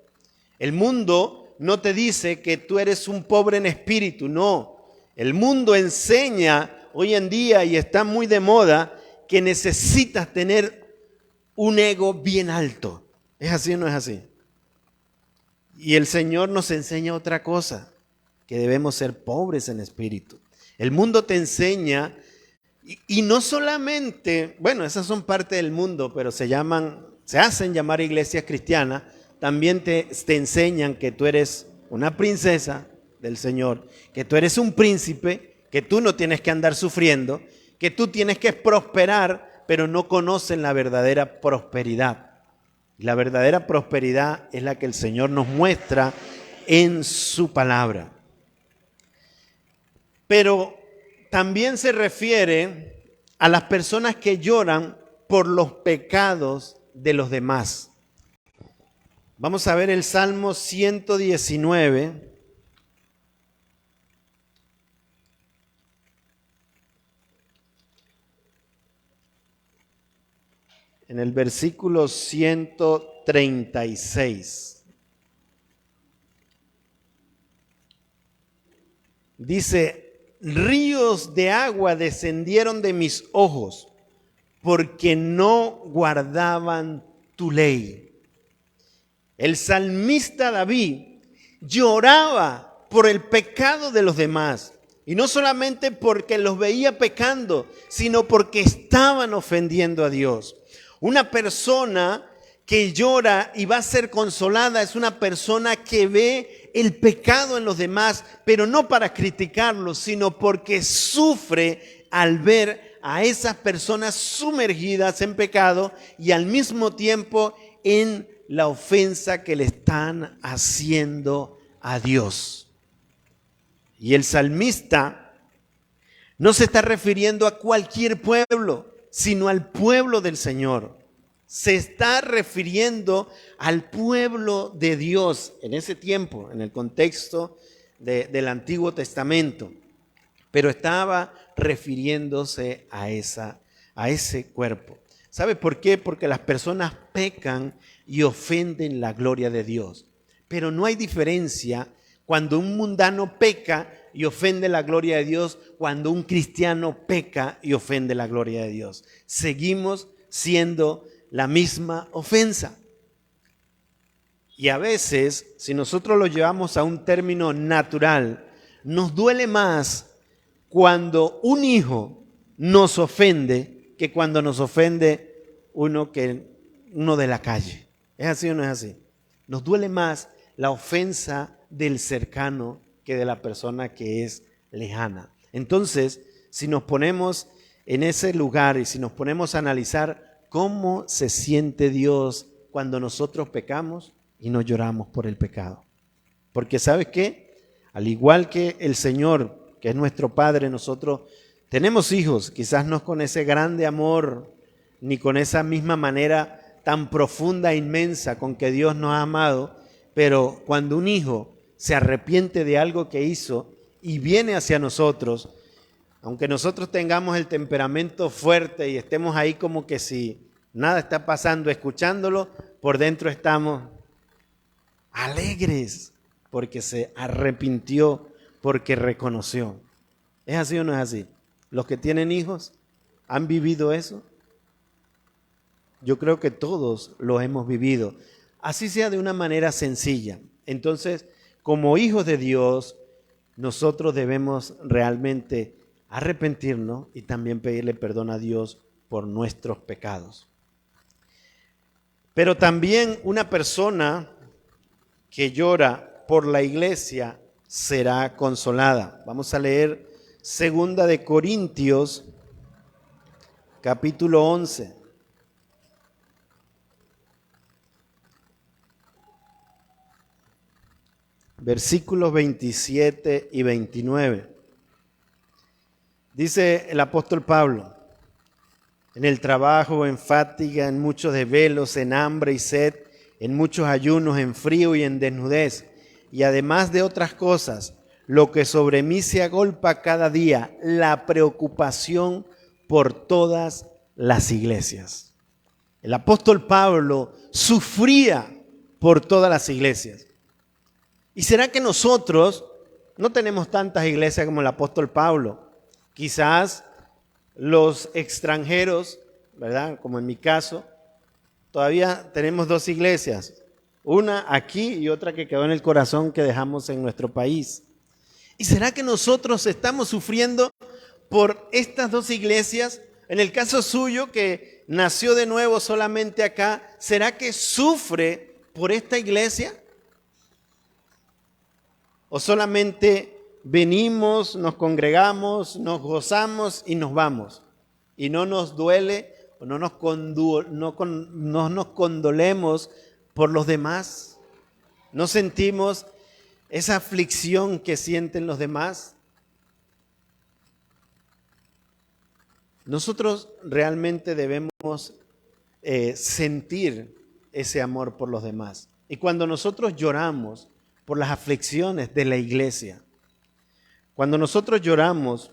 El mundo no te dice que tú eres un pobre en espíritu, no. El mundo enseña hoy en día, y está muy de moda, que necesitas tener un ego bien alto. ¿Es así o no es así? Y el Señor nos enseña otra cosa, que debemos ser pobres en espíritu. El mundo te enseña, y no solamente, bueno, esas son parte del mundo, pero se hacen llamar iglesias cristianas, también te enseñan que tú eres una princesa del Señor, que tú eres un príncipe, que tú no tienes que andar sufriendo, que tú tienes que prosperar, pero no conocen la verdadera prosperidad. La verdadera prosperidad es la que el Señor nos muestra en su palabra. Pero también se refiere a las personas que lloran por los pecados de los demás. Vamos a ver el Salmo 119. en el versículo 136. Dice, ríos de agua descendieron de mis ojos, porque no guardaban tu ley. El salmista David lloraba por el pecado de los demás. Y no solamente porque los veía pecando, sino porque estaban ofendiendo a Dios. Una persona que llora y va a ser consolada es una persona que ve el pecado en los demás, pero no para criticarlos, sino porque sufre al ver a esas personas sumergidas en pecado y al mismo tiempo en la ofensa que le están haciendo a Dios. Y el salmista no se está refiriendo a cualquier pueblo, sino al pueblo del Señor. Se está refiriendo al pueblo de Dios en ese tiempo, en el contexto del Antiguo Testamento. Pero estaba refiriéndose a ese cuerpo. ¿Sabe por qué? Porque las personas pecan y ofenden la gloria de Dios. Pero no hay diferencia cuando un mundano peca y ofende la gloria de Dios, cuando un cristiano peca y ofende la gloria de Dios. Seguimos siendo la misma ofensa. Y a veces, si nosotros lo llevamos a un término natural, nos duele más cuando un hijo nos ofende que cuando nos ofende uno de la calle. ¿Es así o no es así? Nos duele más la ofensa del cercano que de la persona que es lejana. Entonces, si nos ponemos en ese lugar y si nos ponemos a analizar cómo se siente Dios cuando nosotros pecamos y no lloramos por el pecado. Porque ¿sabes qué? Al igual que el Señor, que es nuestro Padre, nosotros tenemos hijos, quizás no con ese grande amor, ni con esa misma manera tan profunda e inmensa con que Dios nos ha amado, pero cuando un hijo se arrepiente de algo que hizo y viene hacia nosotros, aunque nosotros tengamos el temperamento fuerte y estemos ahí como que si nada está pasando escuchándolo, por dentro estamos alegres porque se arrepintió, porque reconoció. ¿Es así o no es así? Los que tienen hijos, ¿han vivido eso? Yo creo que todos lo hemos vivido, así sea de una manera sencilla. Entonces, como hijos de Dios, nosotros debemos realmente arrepentirnos y también pedirle perdón a Dios por nuestros pecados. Pero también una persona que llora por la iglesia será consolada. Vamos a leer 2 de Corintios, capítulo 11. Versículos 27 y 29. Dice el apóstol Pablo: en el trabajo, en fatiga, en muchos desvelos, en hambre y sed, en muchos ayunos, en frío y en desnudez, y además de otras cosas, lo que sobre mí se agolpa cada día, la preocupación por todas las iglesias. El apóstol Pablo sufría por todas las iglesias. ¿Y será que nosotros no tenemos tantas iglesias como el apóstol Pablo? Quizás los extranjeros, ¿verdad? Como en mi caso, todavía tenemos 2 iglesias. Una aquí y otra que quedó en el corazón que dejamos en nuestro país. ¿Y será que nosotros estamos sufriendo por estas 2 iglesias? En el caso suyo, que nació de nuevo solamente acá, ¿será que sufre por esta iglesia? ¿O solamente venimos, nos congregamos, nos gozamos y nos vamos? Y no nos duele o no nos condolemos por los demás. ¿No sentimos esa aflicción que sienten los demás? Nosotros realmente debemos sentir ese amor por los demás. Y cuando nosotros lloramos por las aflicciones de la iglesia, cuando nosotros lloramos,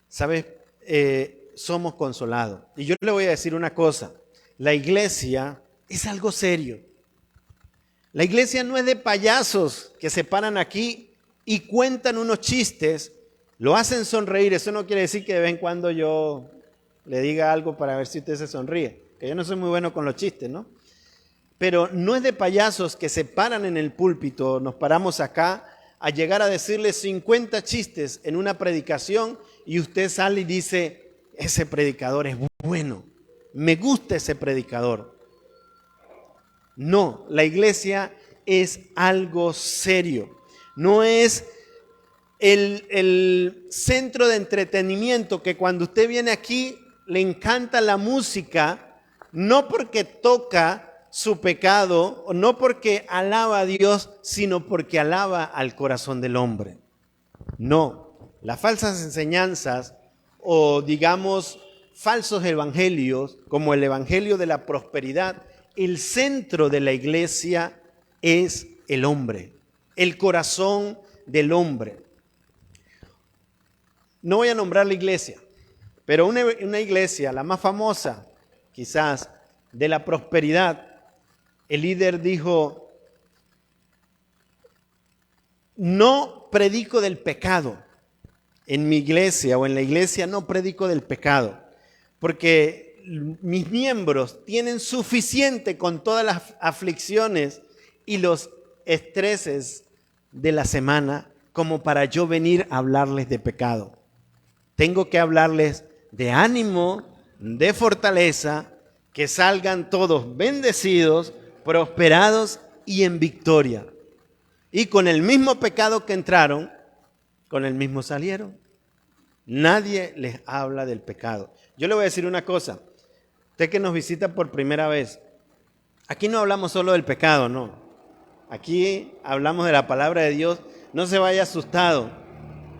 ¿sabes? Somos consolados. Y yo le voy a decir una cosa, la iglesia es algo serio. La iglesia no es de payasos que se paran aquí y cuentan unos chistes, lo hacen sonreír. Eso no quiere decir que de vez en cuando yo le diga algo para ver si usted se sonríe, que yo no soy muy bueno con los chistes, ¿no? Pero no es de payasos que se paran en el púlpito, nos paramos acá a llegar a decirle 50 chistes en una predicación y usted sale y dice, ese predicador es bueno, me gusta ese predicador. No, la iglesia es algo serio, no es el centro de entretenimiento que cuando usted viene aquí le encanta la música, no porque toca su pecado, no porque alaba a Dios, sino porque alaba al corazón del hombre. No, las falsas enseñanzas o digamos falsos evangelios, como el evangelio de la prosperidad, el centro de la iglesia es el hombre, el corazón del hombre. No voy a nombrar la iglesia, pero una iglesia, la más famosa quizás de la prosperidad, el líder dijo, no predico del pecado. En mi iglesia o en la iglesia no predico del pecado, porque mis miembros tienen suficiente con todas las aflicciones y los estreses de la semana como para yo venir a hablarles de pecado. Tengo que hablarles de ánimo, de fortaleza, que salgan todos bendecidos, prosperados y en victoria. Y con el mismo pecado que entraron, con el mismo salieron. Nadie les habla del pecado. Yo le voy a decir una cosa. Usted que nos visita por primera vez, aquí no hablamos solo del pecado, no. Aquí hablamos de la palabra de Dios. No se vaya asustado.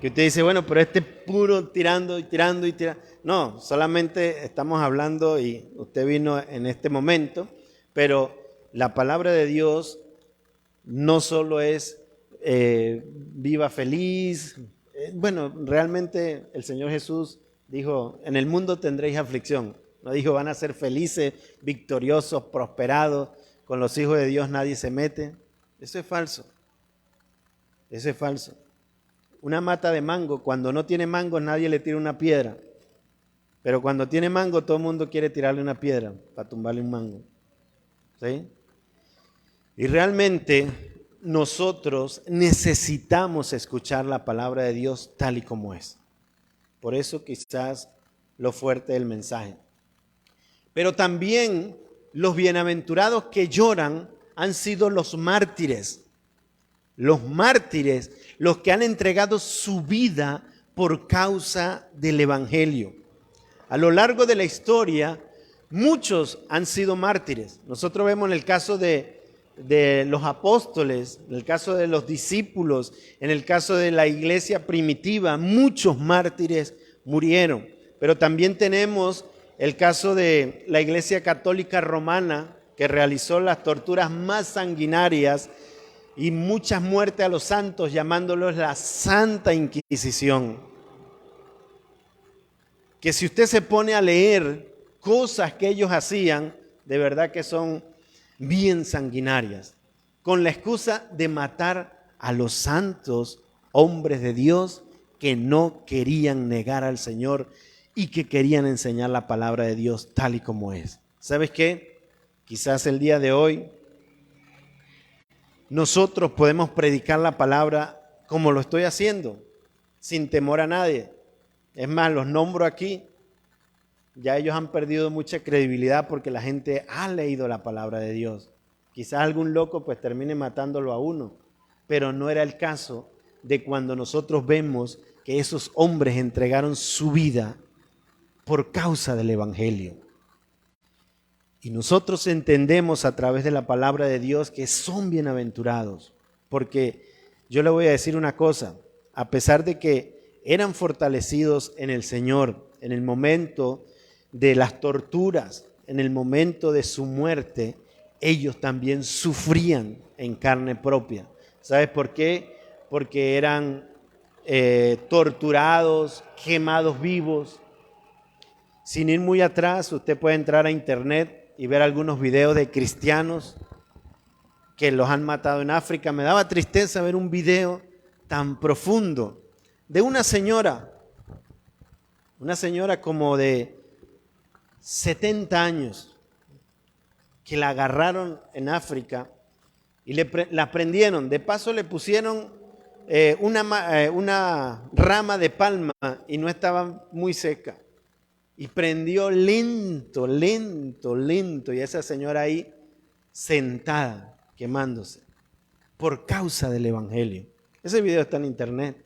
Que usted dice, bueno, pero puro tirando y tirando y tirando. No, solamente estamos hablando y usted vino en este momento, pero la palabra de Dios no solo es viva feliz. Bueno, realmente el Señor Jesús dijo, en el mundo tendréis aflicción. No dijo, van a ser felices, victoriosos, prosperados. Con los hijos de Dios nadie se mete. Eso es falso. Eso es falso. Una mata de mango, cuando no tiene mango nadie le tira una piedra. Pero cuando tiene mango todo el mundo quiere tirarle una piedra para tumbarle un mango. ¿Sí? Y realmente nosotros necesitamos escuchar la palabra de Dios tal y como es. Por eso quizás lo fuerte del mensaje. Pero también los bienaventurados que lloran han sido los mártires. Los mártires, los que han entregado su vida por causa del evangelio. A lo largo de la historia, muchos han sido mártires. Nosotros vemos en el caso de los apóstoles, en el caso de los discípulos, en el caso de la iglesia primitiva, muchos mártires murieron. Pero también tenemos el caso de la iglesia católica romana, que realizó las torturas más sanguinarias y muchas muertes a los santos, llamándolos la Santa Inquisición. Que si usted se pone a leer cosas que ellos hacían, de verdad que son bien sanguinarias, con la excusa de matar a los santos hombres de Dios que no querían negar al Señor y que querían enseñar la palabra de Dios tal y como es. ¿Sabes qué? Quizás el día de hoy nosotros podemos predicar la palabra como lo estoy haciendo, sin temor a nadie. Es más, los nombro aquí. Ya ellos han perdido mucha credibilidad porque la gente ha leído la palabra de Dios. Quizás algún loco pues termine matándolo a uno, pero no era el caso de cuando nosotros vemos que esos hombres entregaron su vida por causa del evangelio. Y nosotros entendemos a través de la palabra de Dios que son bienaventurados, porque yo le voy a decir una cosa, a pesar de que eran fortalecidos en el Señor, en el momento de las torturas, en el momento de su muerte, ellos también sufrían en carne propia. ¿Sabes por qué? Porque eran torturados, quemados vivos. Sin ir muy atrás, usted puede entrar a internet y ver algunos videos de cristianos que los han matado en África. Me daba tristeza ver un video tan profundo de una señora como de 70 años, que la agarraron en África y la prendieron. De paso le pusieron una rama de palma y no estaba muy seca. Y prendió lento, lento, lento. Y esa señora ahí sentada, quemándose, por causa del Evangelio. Ese video está en internet.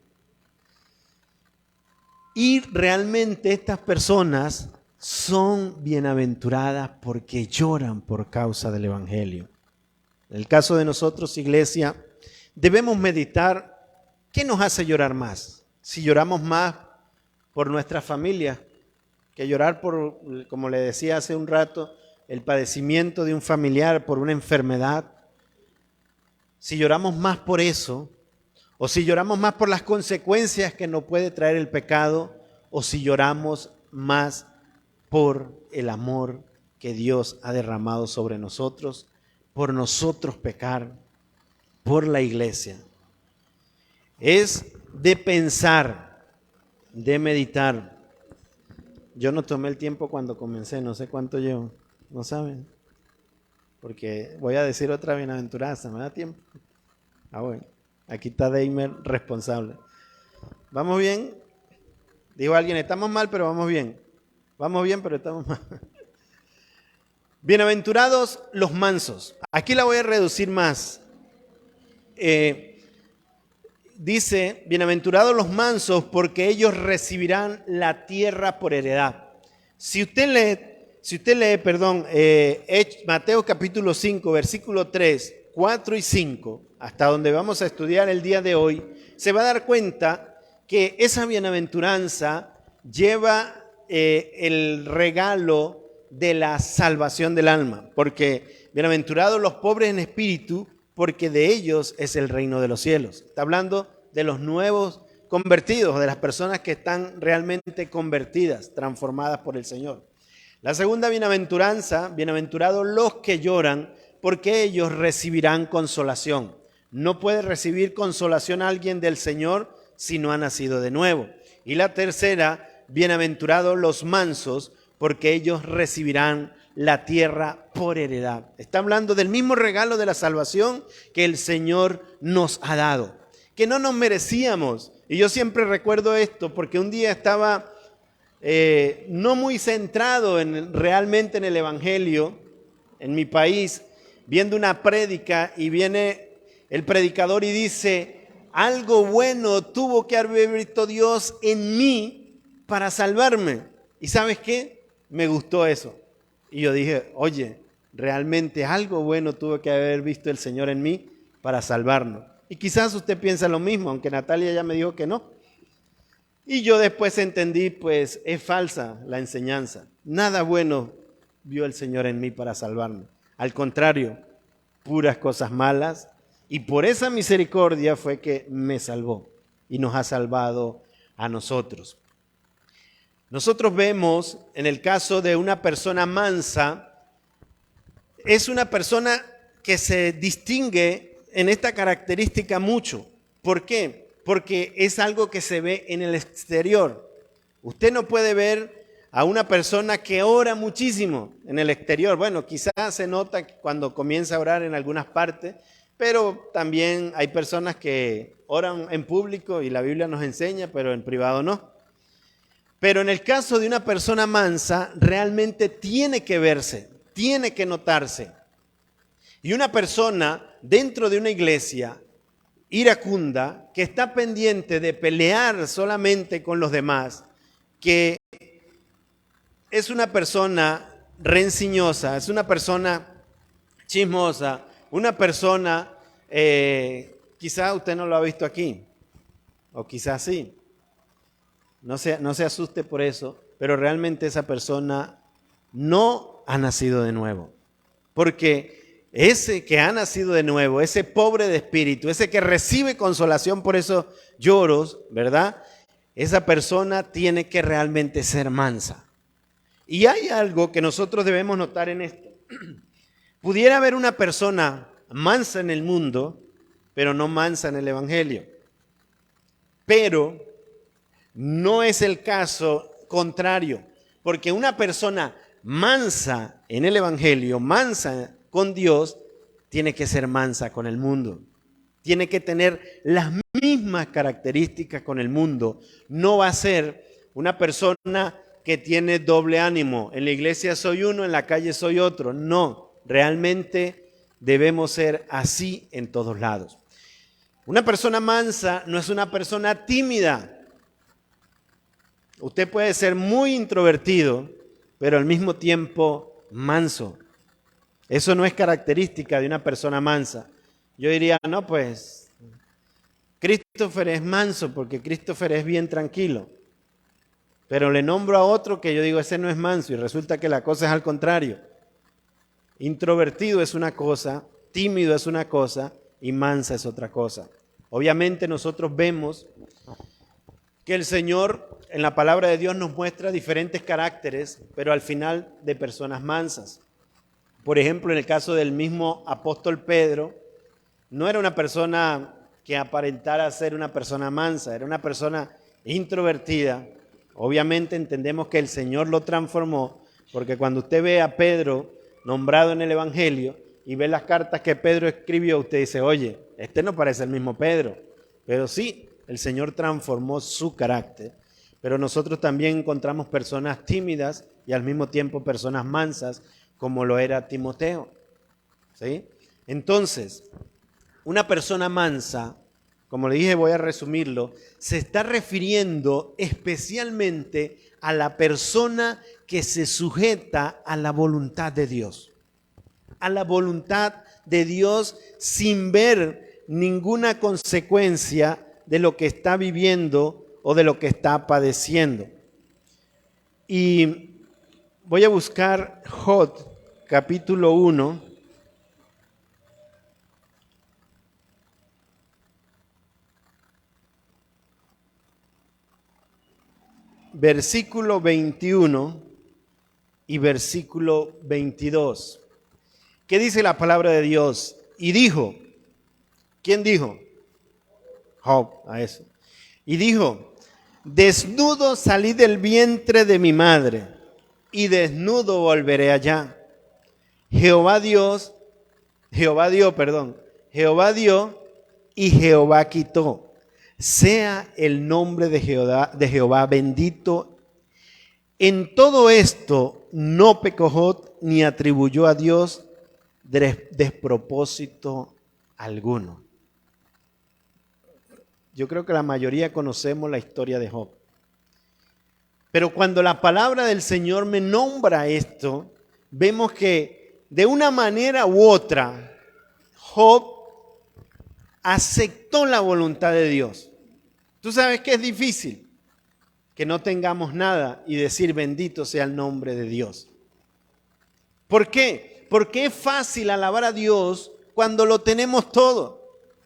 Y realmente estas personas son bienaventuradas porque lloran por causa del Evangelio. En el caso de nosotros, iglesia, debemos meditar qué nos hace llorar más. Si lloramos más por nuestra familia, que llorar por, como le decía hace un rato, el padecimiento de un familiar, por una enfermedad. Si lloramos más por eso, o si lloramos más por las consecuencias que nos puede traer el pecado, o si lloramos más por el amor que Dios ha derramado sobre nosotros, por nosotros pecar, por la iglesia. Es de pensar, de meditar. Yo no tomé el tiempo cuando comencé, no sé cuánto llevo, ¿no saben? Porque voy a decir otra bienaventuranza, ¿me da tiempo? Bueno, aquí está Deimer responsable. ¿Vamos bien? Dijo alguien, estamos mal, pero vamos bien. Vamos bien, pero estamos mal. Bienaventurados los mansos. Aquí la voy a reducir más. Dice, bienaventurados los mansos porque ellos recibirán la tierra por heredad. Si usted lee, Mateo capítulo 5, versículo 3, 4 y 5, hasta donde vamos a estudiar el día de hoy, se va a dar cuenta que esa bienaventuranza lleva el regalo de la salvación del alma, porque bienaventurados los pobres en espíritu, porque de ellos es el reino de los cielos. Está hablando de los nuevos convertidos, de las personas que están realmente convertidas, transformadas por el Señor. La segunda bienaventuranza, bienaventurados los que lloran, porque ellos recibirán consolación. No puede recibir consolación alguien del Señor si no ha nacido de nuevo. Y la tercera, bienaventurados los mansos, porque ellos recibirán la tierra por heredad. Está hablando del mismo regalo de la salvación que el Señor nos ha dado, que no nos merecíamos. Y yo siempre recuerdo esto porque un día estaba no muy centrado realmente en el Evangelio en mi país, viendo una prédica, y viene el predicador y dice: algo bueno tuvo que haber visto Dios en mí para salvarme. ¿Y sabes qué? Me gustó eso. Y yo dije, oye, realmente algo bueno tuvo que haber visto el Señor en mí para salvarnos. Y quizás usted piensa lo mismo, aunque Natalia ya me dijo que no. Y yo después entendí, pues es falsa la enseñanza. Nada bueno vio el Señor en mí para salvarme. Al contrario, puras cosas malas. Y por esa misericordia fue que me salvó y nos ha salvado a nosotros. Nosotros vemos en el caso de una persona mansa, es una persona que se distingue en esta característica mucho. ¿Por qué? Porque es algo que se ve en el exterior. Usted no puede ver a una persona que ora muchísimo en el exterior. Bueno, quizás se nota cuando comienza a orar en algunas partes, pero también hay personas que oran en público y la Biblia nos enseña, pero en privado no. Pero en el caso de una persona mansa, realmente tiene que verse, tiene que notarse. Y una persona dentro de una iglesia iracunda, que está pendiente de pelear solamente con los demás, que es una persona rencillosa, es una persona chismosa, una persona, quizá usted no lo ha visto aquí, o quizás sí. No se asuste por eso, pero realmente esa persona no ha nacido de nuevo. Porque ese que ha nacido de nuevo, ese pobre de espíritu, ese que recibe consolación por esos lloros, ¿verdad? Esa persona tiene que realmente ser mansa. Y hay algo que nosotros debemos notar en esto. Pudiera haber una persona mansa en el mundo, pero no mansa en el Evangelio. Pero no es el caso contrario, porque una persona mansa en el Evangelio, mansa con Dios, tiene que ser mansa con el mundo. Tiene que tener las mismas características con el mundo. No va a ser una persona que tiene doble ánimo. En la iglesia soy uno, en la calle soy otro. No, realmente debemos ser así en todos lados. Una persona mansa no es una persona tímida. Usted puede ser muy introvertido, pero al mismo tiempo manso. Eso no es característica de una persona mansa. Yo diría, no, pues, Christopher es manso porque Christopher es bien tranquilo. Pero le nombro a otro que yo digo, ese no es manso, y resulta que la cosa es al contrario. Introvertido es una cosa, tímido es una cosa y mansa es otra cosa. Obviamente nosotros vemos que el Señor en la palabra de Dios nos muestra diferentes caracteres, pero al final de personas mansas. Por ejemplo, en el caso del mismo apóstol Pedro, no era una persona que aparentara ser una persona mansa, era una persona introvertida. Obviamente entendemos que el Señor lo transformó, porque cuando usted ve a Pedro nombrado en el Evangelio y ve las cartas que Pedro escribió, usted dice, oye, este no parece el mismo Pedro. Pero sí, el Señor transformó su carácter. Pero nosotros también encontramos personas tímidas y al mismo tiempo personas mansas, como lo era Timoteo. ¿Sí? Entonces, una persona mansa, como le dije, voy a resumirlo, se está refiriendo especialmente a la persona que se sujeta a la voluntad de Dios. A la voluntad de Dios sin ver ninguna consecuencia de lo que está viviendo o de lo que está padeciendo. Y voy a buscar Job, capítulo 1. Versículo 21 y versículo 22. ¿Qué dice la palabra de Dios? Y dijo, ¿quién dijo? Job, a eso. Y dijo, desnudo salí del vientre de mi madre, y desnudo volveré allá. Jehová dio y Jehová quitó. Sea el nombre de Jehová bendito. En todo esto no pecó Job ni atribuyó a Dios despropósito alguno. Yo creo que la mayoría conocemos la historia de Job. Pero cuando la palabra del Señor me nombra esto, vemos que de una manera u otra, Job aceptó la voluntad de Dios. Tú sabes que es difícil que no tengamos nada y decir bendito sea el nombre de Dios. ¿Por qué? Porque es fácil alabar a Dios cuando lo tenemos todo.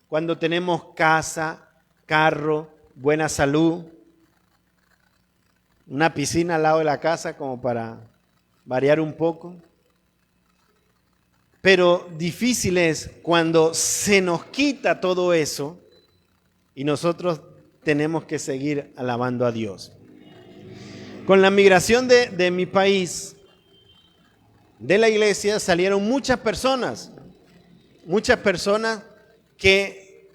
Cuando tenemos casa, carro, buena salud, una piscina al lado de la casa como para variar un poco. Pero difícil es cuando se nos quita todo eso y nosotros tenemos que seguir alabando a Dios. Con la migración de mi país, de la iglesia, salieron muchas personas que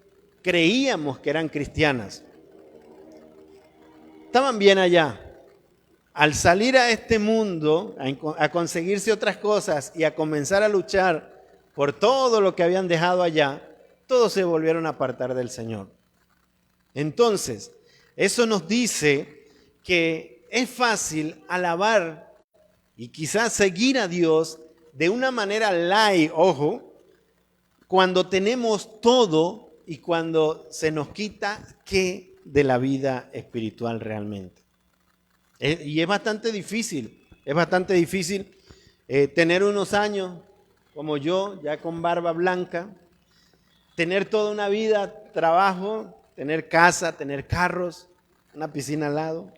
creíamos que eran cristianas. Estaban bien allá. Al salir a este mundo, a conseguirse otras cosas y a comenzar a luchar por todo lo que habían dejado allá, todos se volvieron a apartar del Señor. Entonces, eso nos dice que es fácil alabar y quizás seguir a Dios de una manera light, ojo, cuando tenemos todo y cuando se nos quita qué de la vida espiritual realmente. Y es bastante difícil tener unos años como yo, ya con barba blanca, tener toda una vida, trabajo, tener casa, tener carros, una piscina al lado,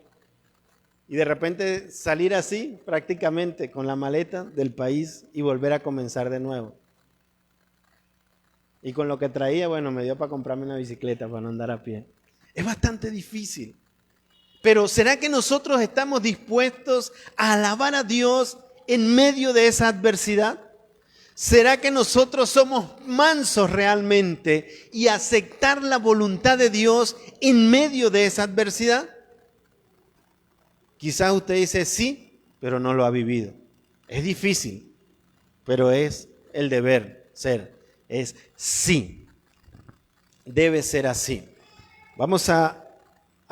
Y de repente salir así, prácticamente, con la maleta del país y volver a comenzar de nuevo. Y con lo que traía, bueno, me dio para comprarme una bicicleta para no andar a pie. Es bastante difícil. Pero ¿será que nosotros estamos dispuestos a alabar a Dios en medio de esa adversidad? ¿Será que nosotros somos mansos realmente y aceptar la voluntad de Dios en medio de esa adversidad? Quizás usted dice sí, pero no lo ha vivido. Es difícil, pero es el deber ser. Es sí. Debe ser así. Vamos a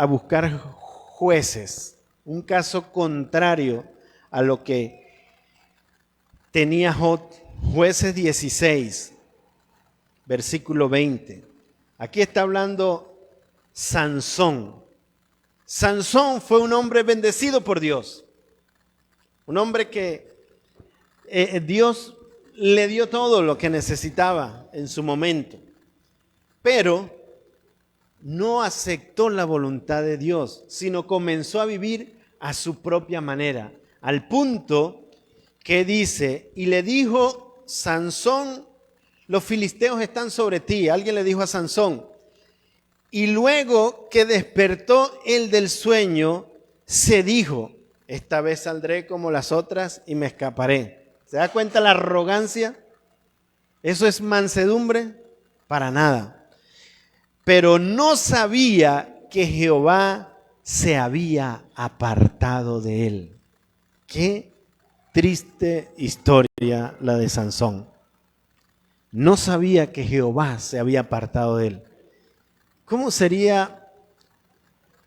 buscar jueces, un caso contrario a lo que tenía Job. Jueces 16, versículo 20. Aquí está hablando Sansón. Sansón fue un hombre bendecido por Dios. Un hombre que Dios le dio todo lo que necesitaba en su momento. Pero no aceptó la voluntad de Dios, sino comenzó a vivir a su propia manera. Al punto que dice, y le dijo Sansón, los filisteos están sobre ti. Alguien le dijo a Sansón. Y luego que despertó él del sueño, se dijo, esta vez saldré como las otras y me escaparé. ¿Se da cuenta la arrogancia? ¿Eso es mansedumbre? Para nada. Pero no sabía que Jehová se había apartado de él. ¿Qué? Triste historia la de Sansón. No sabía que Jehová se había apartado de él. ¿Cómo sería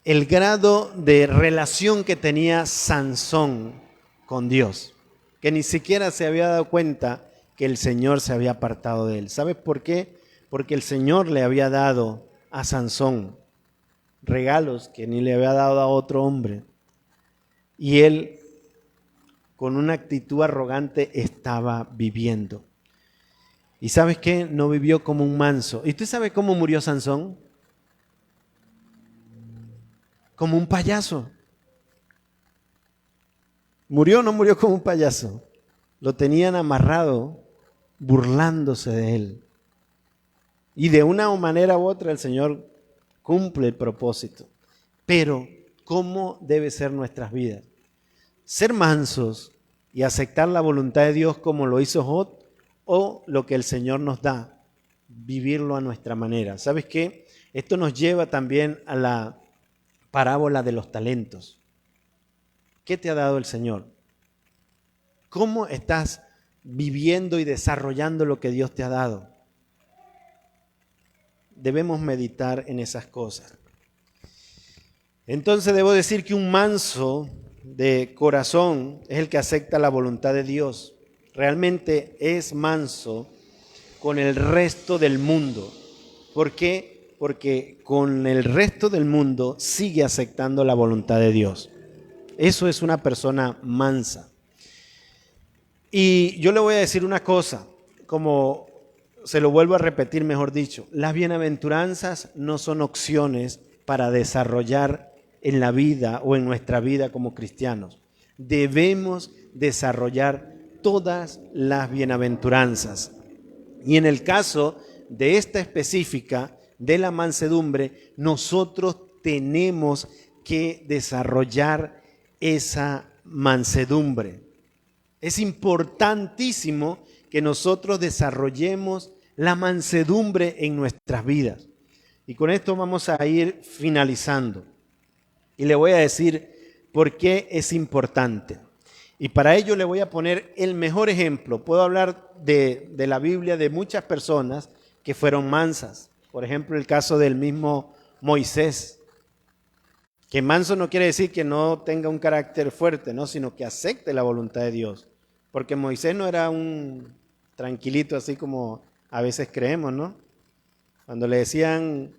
el grado de relación que tenía Sansón con Dios? Que ni siquiera se había dado cuenta que el Señor se había apartado de él. ¿Sabes por qué? Porque el Señor le había dado a Sansón regalos que ni le había dado a otro hombre. Y él, con una actitud arrogante, estaba viviendo. ¿Y sabes qué? No vivió como un manso. ¿Y usted sabe cómo murió Sansón? Como un payaso. ¿Murió o no murió como un payaso? Lo tenían amarrado, burlándose de él. Y de una manera u otra el Señor cumple el propósito. Pero, ¿cómo debe ser nuestras vidas? Ser mansos y aceptar la voluntad de Dios como lo hizo Job, o lo que el Señor nos da, vivirlo a nuestra manera. ¿Sabes qué? Esto nos lleva también a la parábola de los talentos. ¿Qué te ha dado el Señor? ¿Cómo estás viviendo y desarrollando lo que Dios te ha dado? Debemos meditar en esas cosas. Entonces debo decir que un manso de corazón es el que acepta la voluntad de Dios. Realmente es manso con el resto del mundo. ¿Por qué? Porque con el resto del mundo sigue aceptando la voluntad de Dios. Eso es una persona mansa. Y yo le voy a decir una cosa, como se lo vuelvo a repetir, mejor dicho, las bienaventuranzas no son opciones para desarrollar en la vida o en nuestra vida como cristianos. Debemos desarrollar todas las bienaventuranzas. Y en el caso de esta específica, de la mansedumbre, nosotros tenemos que desarrollar esa mansedumbre. Es importantísimo que nosotros desarrollemos la mansedumbre en nuestras vidas. Y con esto vamos a ir finalizando. Y le voy a decir por qué es importante. Y para ello le voy a poner el mejor ejemplo. Puedo hablar de la Biblia de muchas personas que fueron mansas. Por ejemplo, el caso del mismo Moisés. Que manso no quiere decir que no tenga un carácter fuerte, ¿no? Sino que acepte la voluntad de Dios. Porque Moisés no era un tranquilito así como a veces creemos, ¿no? Cuando le decían,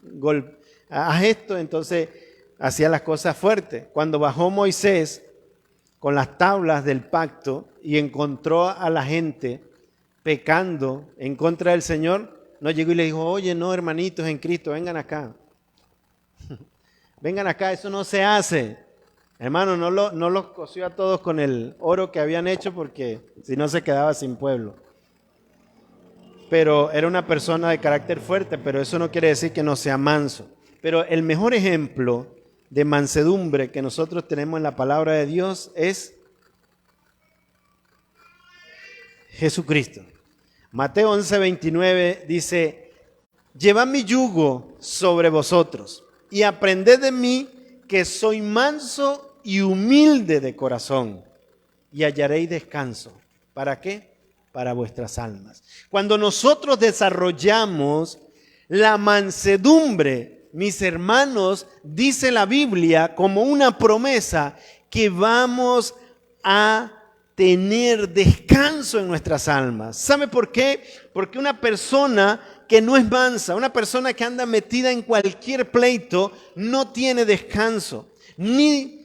haz esto, entonces hacía las cosas fuertes. Cuando bajó Moisés con las tablas del pacto y encontró a la gente pecando en contra del Señor, no llegó y le dijo, oye, no, hermanitos en Cristo, vengan acá. Vengan acá, eso no se hace. Hermano, no los cosió a todos con el oro que habían hecho porque si no se quedaba sin pueblo. Pero era una persona de carácter fuerte, pero eso no quiere decir que no sea manso. Pero el mejor ejemplo de mansedumbre que nosotros tenemos en la palabra de Dios es Jesucristo. Mateo 11:29 dice, llevad mi yugo sobre vosotros y aprended de mí que soy manso y humilde de corazón y hallaréis descanso. ¿Para qué? Para vuestras almas. Cuando nosotros desarrollamos la mansedumbre, mis hermanos, dice la Biblia como una promesa que vamos a tener descanso en nuestras almas. ¿Sabe por qué? Porque una persona que no es mansa, una persona que anda metida en cualquier pleito, no tiene descanso, ni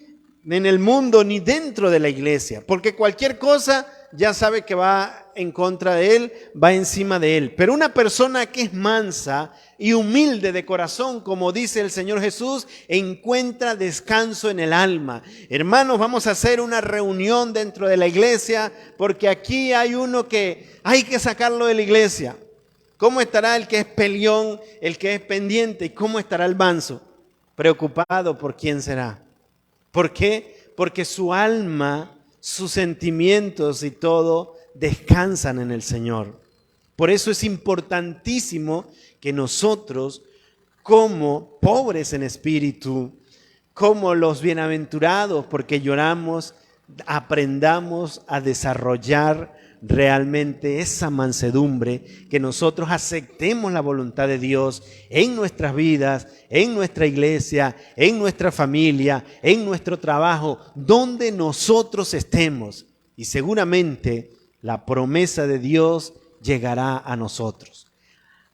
en el mundo ni dentro de la iglesia, porque cualquier cosa ya sabe que va en contra de él, va encima de él. Pero una persona que es mansa y humilde de corazón, como dice el Señor Jesús, encuentra descanso en el alma. Hermanos, vamos a hacer una reunión dentro de la iglesia, porque aquí hay uno que hay que sacarlo de la iglesia. ¿Cómo estará el que es peleón, el que es pendiente? ¿Y cómo estará el manso? Preocupado por quién será. ¿Por qué? Porque su alma, sus sentimientos y todo descansan en el Señor. Por eso es importantísimo que nosotros, como pobres en espíritu, como los bienaventurados, porque lloramos, aprendamos a desarrollar realmente esa mansedumbre, que nosotros aceptemos la voluntad de Dios en nuestras vidas, en nuestra iglesia, en nuestra familia, en nuestro trabajo, donde nosotros estemos. Y seguramente la promesa de Dios llegará a nosotros.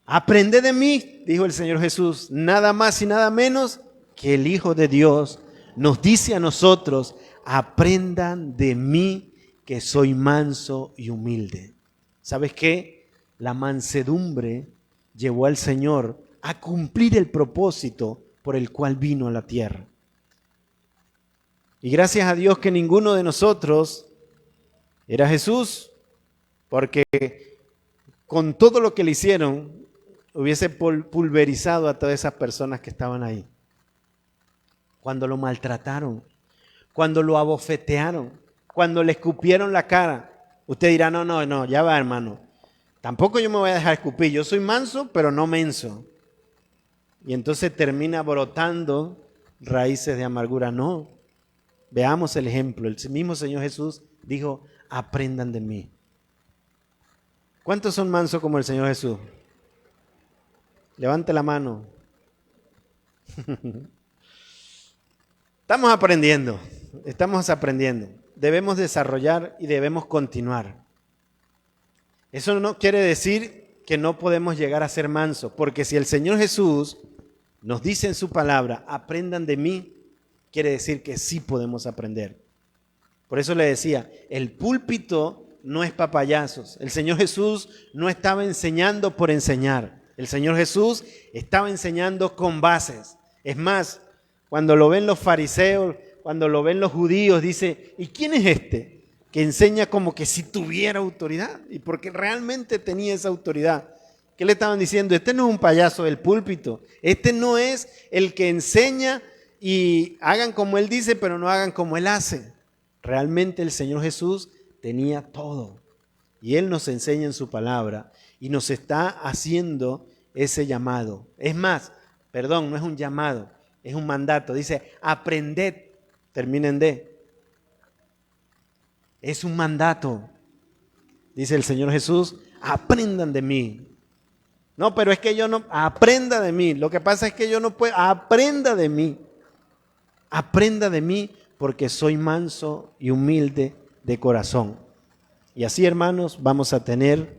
Aprended de mí, dijo el Señor Jesús, nada más y nada menos que el Hijo de Dios nos dice a nosotros, aprendan de mí que soy manso y humilde. ¿Sabes qué? La mansedumbre llevó al Señor a cumplir el propósito por el cual vino a la tierra. Y gracias a Dios que ninguno de nosotros era Jesús, porque con todo lo que le hicieron, hubiese pulverizado a todas esas personas que estaban ahí. Cuando lo maltrataron, cuando lo abofetearon, cuando le escupieron la cara. Usted dirá, no, ya va, hermano. Tampoco yo me voy a dejar escupir. Yo soy manso, pero no menso. Y entonces termina brotando raíces de amargura. No. Veamos el ejemplo. El mismo Señor Jesús dijo, aprendan de mí. ¿Cuántos son mansos como el Señor Jesús? Levante la mano. Estamos aprendiendo. Debemos desarrollar y debemos continuar. Eso no quiere decir que no podemos llegar a ser mansos, porque si el Señor Jesús nos dice en su palabra, aprendan de mí, quiere decir que sí podemos aprender. Por eso le decía, el púlpito no es para payasos. El Señor Jesús no estaba enseñando por enseñar. El Señor Jesús estaba enseñando con bases. Es más, cuando lo ven los fariseos, cuando lo ven los judíos, dice, ¿y quién es este? Que enseña como que si tuviera autoridad, y porque realmente tenía esa autoridad. ¿Qué le estaban diciendo? Este no es un payaso del púlpito, este no es el que enseña y hagan como él dice, pero no hagan como él hace. Realmente el Señor Jesús tenía todo, y Él nos enseña en su palabra, y nos está haciendo ese llamado. Es más, perdón, no es un llamado, es un mandato. Dice, aprended. Terminen de. Es un mandato. Dice el Señor Jesús, aprendan de mí. No, pero es que yo no, aprenda de mí. Lo que pasa es que yo no puedo, aprenda de mí. Aprenda de mí porque soy manso y humilde de corazón. Y así, hermanos, vamos a tener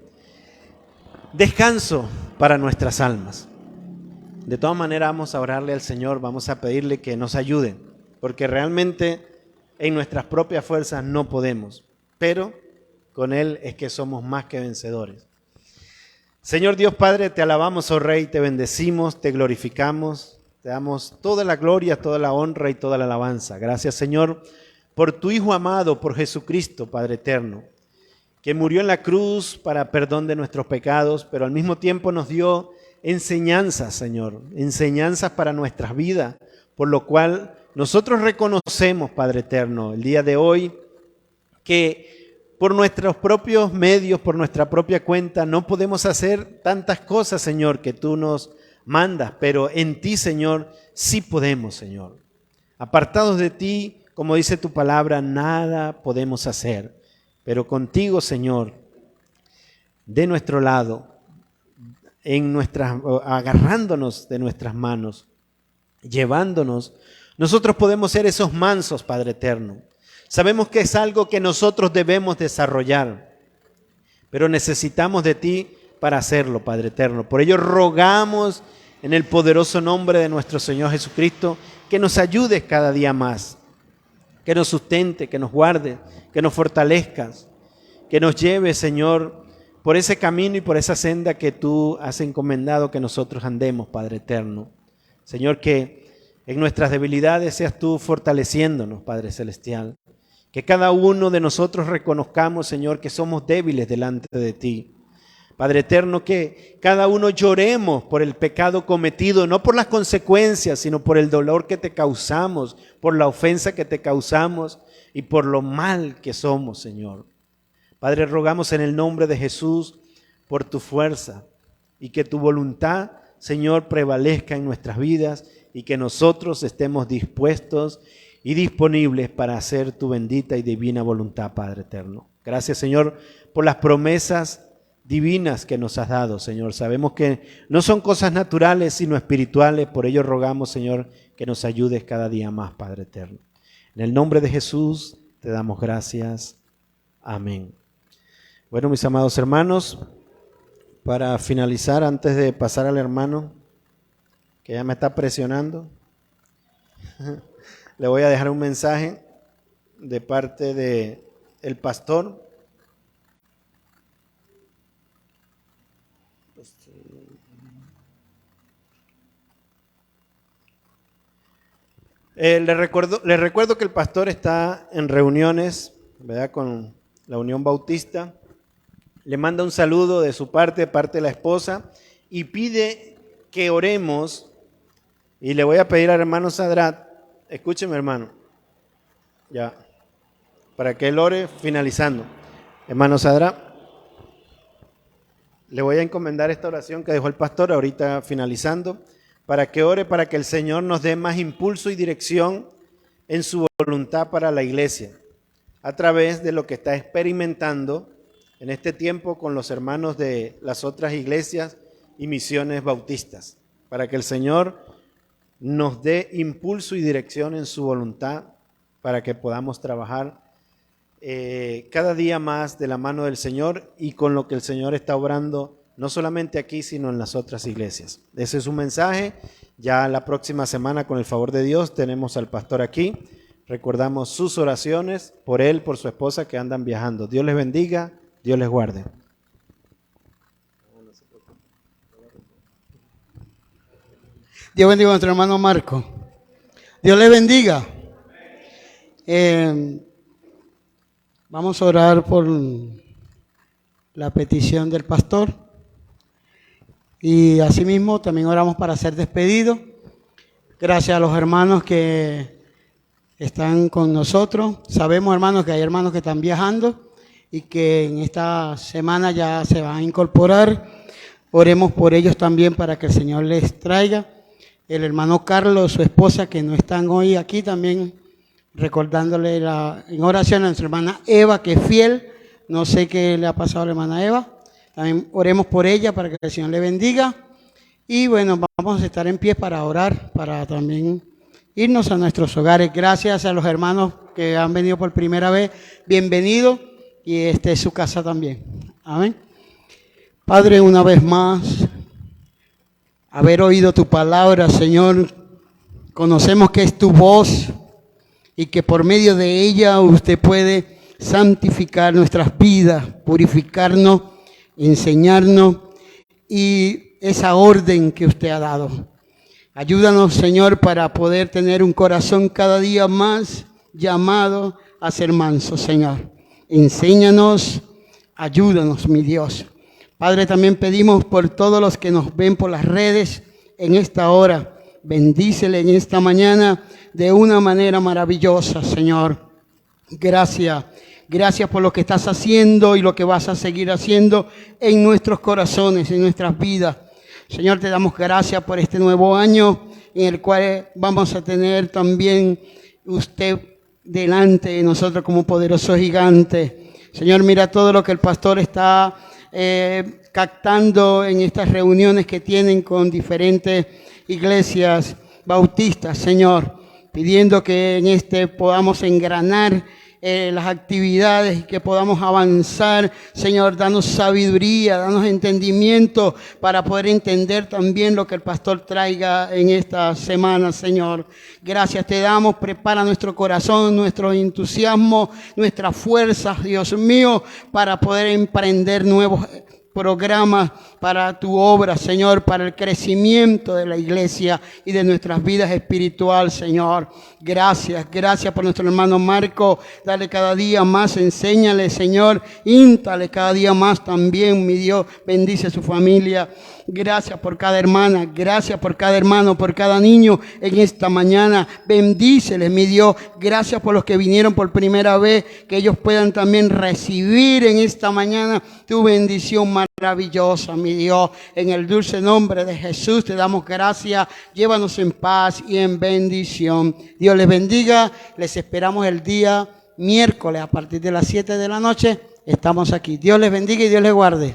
descanso para nuestras almas. De todas maneras, vamos a orarle al Señor, vamos a pedirle que nos ayude, porque realmente en nuestras propias fuerzas no podemos, pero con Él es que somos más que vencedores. Señor Dios Padre, te alabamos, oh Rey, te bendecimos, te glorificamos, Te damos toda la gloria, toda la honra y toda la alabanza. Gracias, Señor, por tu Hijo amado, por Jesucristo, Padre eterno, que murió en la cruz para perdón de nuestros pecados, pero al mismo tiempo nos dio enseñanzas, Señor, enseñanzas para nuestras vidas, por lo cual nosotros reconocemos, Padre eterno, el día de hoy, que por nuestros propios medios, por nuestra propia cuenta, no podemos hacer tantas cosas, Señor, que tú nos mandas, pero en ti, Señor, sí podemos, Señor. Apartados de ti, como dice tu palabra, nada podemos hacer, pero contigo, Señor, de nuestro lado, agarrándonos de nuestras manos, llevándonos, nosotros podemos ser esos mansos, Padre eterno. Sabemos que es algo que nosotros debemos desarrollar, pero necesitamos de ti para hacerlo, Padre eterno. Por ello rogamos en el poderoso nombre de nuestro Señor Jesucristo que nos ayudes cada día más, que nos sustente, que nos guarde, que nos fortalezcas, que nos lleve, Señor, por ese camino y por esa senda que tú has encomendado que nosotros andemos, Padre eterno. Señor, que en nuestras debilidades seas tú fortaleciéndonos, Padre celestial. Que cada uno de nosotros reconozcamos, Señor, que somos débiles delante de ti. Padre eterno, que cada uno lloremos por el pecado cometido, no por las consecuencias, sino por el dolor que te causamos, por la ofensa que te causamos y por lo mal que somos, Señor. Padre, rogamos en el nombre de Jesús por tu fuerza y que tu voluntad, Señor, prevalezca en nuestras vidas y que nosotros estemos dispuestos y disponibles para hacer tu bendita y divina voluntad, Padre eterno. Gracias, Señor, por las promesas divinas que nos has dado, Señor. Sabemos que no son cosas naturales, sino espirituales. Por ello rogamos, Señor, que nos ayudes cada día más, Padre eterno. En el nombre de Jesús te damos gracias. Amén. Bueno, mis amados hermanos, para finalizar, antes de pasar al hermano que ya me está presionando, le voy a dejar un mensaje de parte del pastor. Le recuerdo que el pastor está en reuniones, ¿verdad?, con la Unión Bautista. Le manda un saludo de su parte, de parte de la esposa, y pide que oremos. Y le voy a pedir al hermano Sadrat, escúcheme, hermano, ya, para que él ore finalizando. Hermano Sadrat, le voy a encomendar esta oración que dejó el pastor ahorita finalizando, para que ore, para que el Señor nos dé más impulso y dirección en su voluntad para la iglesia, a través de lo que está experimentando en este tiempo con los hermanos de las otras iglesias y misiones bautistas, para que el Señor nos dé impulso y dirección en su voluntad para que podamos trabajar cada día más de la mano del Señor y con lo que el Señor está obrando, no solamente aquí, sino en las otras iglesias. Ese es un mensaje. Ya la próxima semana, con el favor de Dios, tenemos al pastor aquí. Recordamos sus oraciones por él, por su esposa que andan viajando. Dios les bendiga, Dios les guarde. Dios bendiga a nuestro hermano Marco. Dios les bendiga. Vamos a orar por la petición del pastor. Y asimismo también oramos para ser despedidos. Gracias a los hermanos que están con nosotros. Sabemos, hermanos, que hay hermanos que están viajando y que en esta semana ya se van a incorporar. Oremos por ellos también para que el Señor les traiga. El hermano Carlos, su esposa, que no están hoy aquí, también recordándole en oración a nuestra hermana Eva, que es fiel. No sé qué le ha pasado a la hermana Eva. También oremos por ella para que el Señor le bendiga. Y bueno, vamos a estar en pie para orar, para también irnos a nuestros hogares. Gracias a los hermanos que han venido por primera vez. Bienvenidos. Y esta es su casa también. Amén. Padre, una vez más, haber oído tu palabra, Señor, conocemos que es tu voz y que por medio de ella usted puede santificar nuestras vidas, purificarnos, enseñarnos y esa orden que usted ha dado. Ayúdanos, Señor, para poder tener un corazón cada día más llamado a ser manso, Señor. Enséñanos, ayúdanos, mi Dios. Padre, también pedimos por todos los que nos ven por las redes en esta hora. Bendícele en esta mañana de una manera maravillosa, Señor. Gracias. Gracias por lo que estás haciendo y lo que vas a seguir haciendo en nuestros corazones, en nuestras vidas. Señor, te damos gracias por este nuevo año en el cual vamos a tener también usted delante de nosotros como poderoso gigante. Señor, mira todo lo que el pastor está captando en estas reuniones que tienen con diferentes iglesias bautistas, Señor, pidiendo que en este podamos engranar las actividades y que podamos avanzar. Señor, danos sabiduría, danos entendimiento para poder entender también lo que el pastor traiga en esta semana, Señor. Gracias te damos, prepara nuestro corazón, nuestro entusiasmo, nuestras fuerzas, Dios mío, para poder emprender nuevos programas para tu obra, Señor, para el crecimiento de la iglesia y de nuestras vidas espirituales, Señor. Gracias, gracias por nuestro hermano Marco. Dale cada día más, enséñale, Señor. Íntale cada día más también, mi Dios. Bendice a su familia. Gracias por cada hermana, gracias por cada hermano, por cada niño en esta mañana. Bendíceles, mi Dios. Gracias por los que vinieron por primera vez, que ellos puedan también recibir en esta mañana tu bendición maravillosa, mi Dios. En el dulce nombre de Jesús te damos gracias. Llévanos en paz y en bendición. Dios les bendiga. Les esperamos el día miércoles a partir de las 7 de la noche. Estamos aquí. Dios les bendiga y Dios les guarde.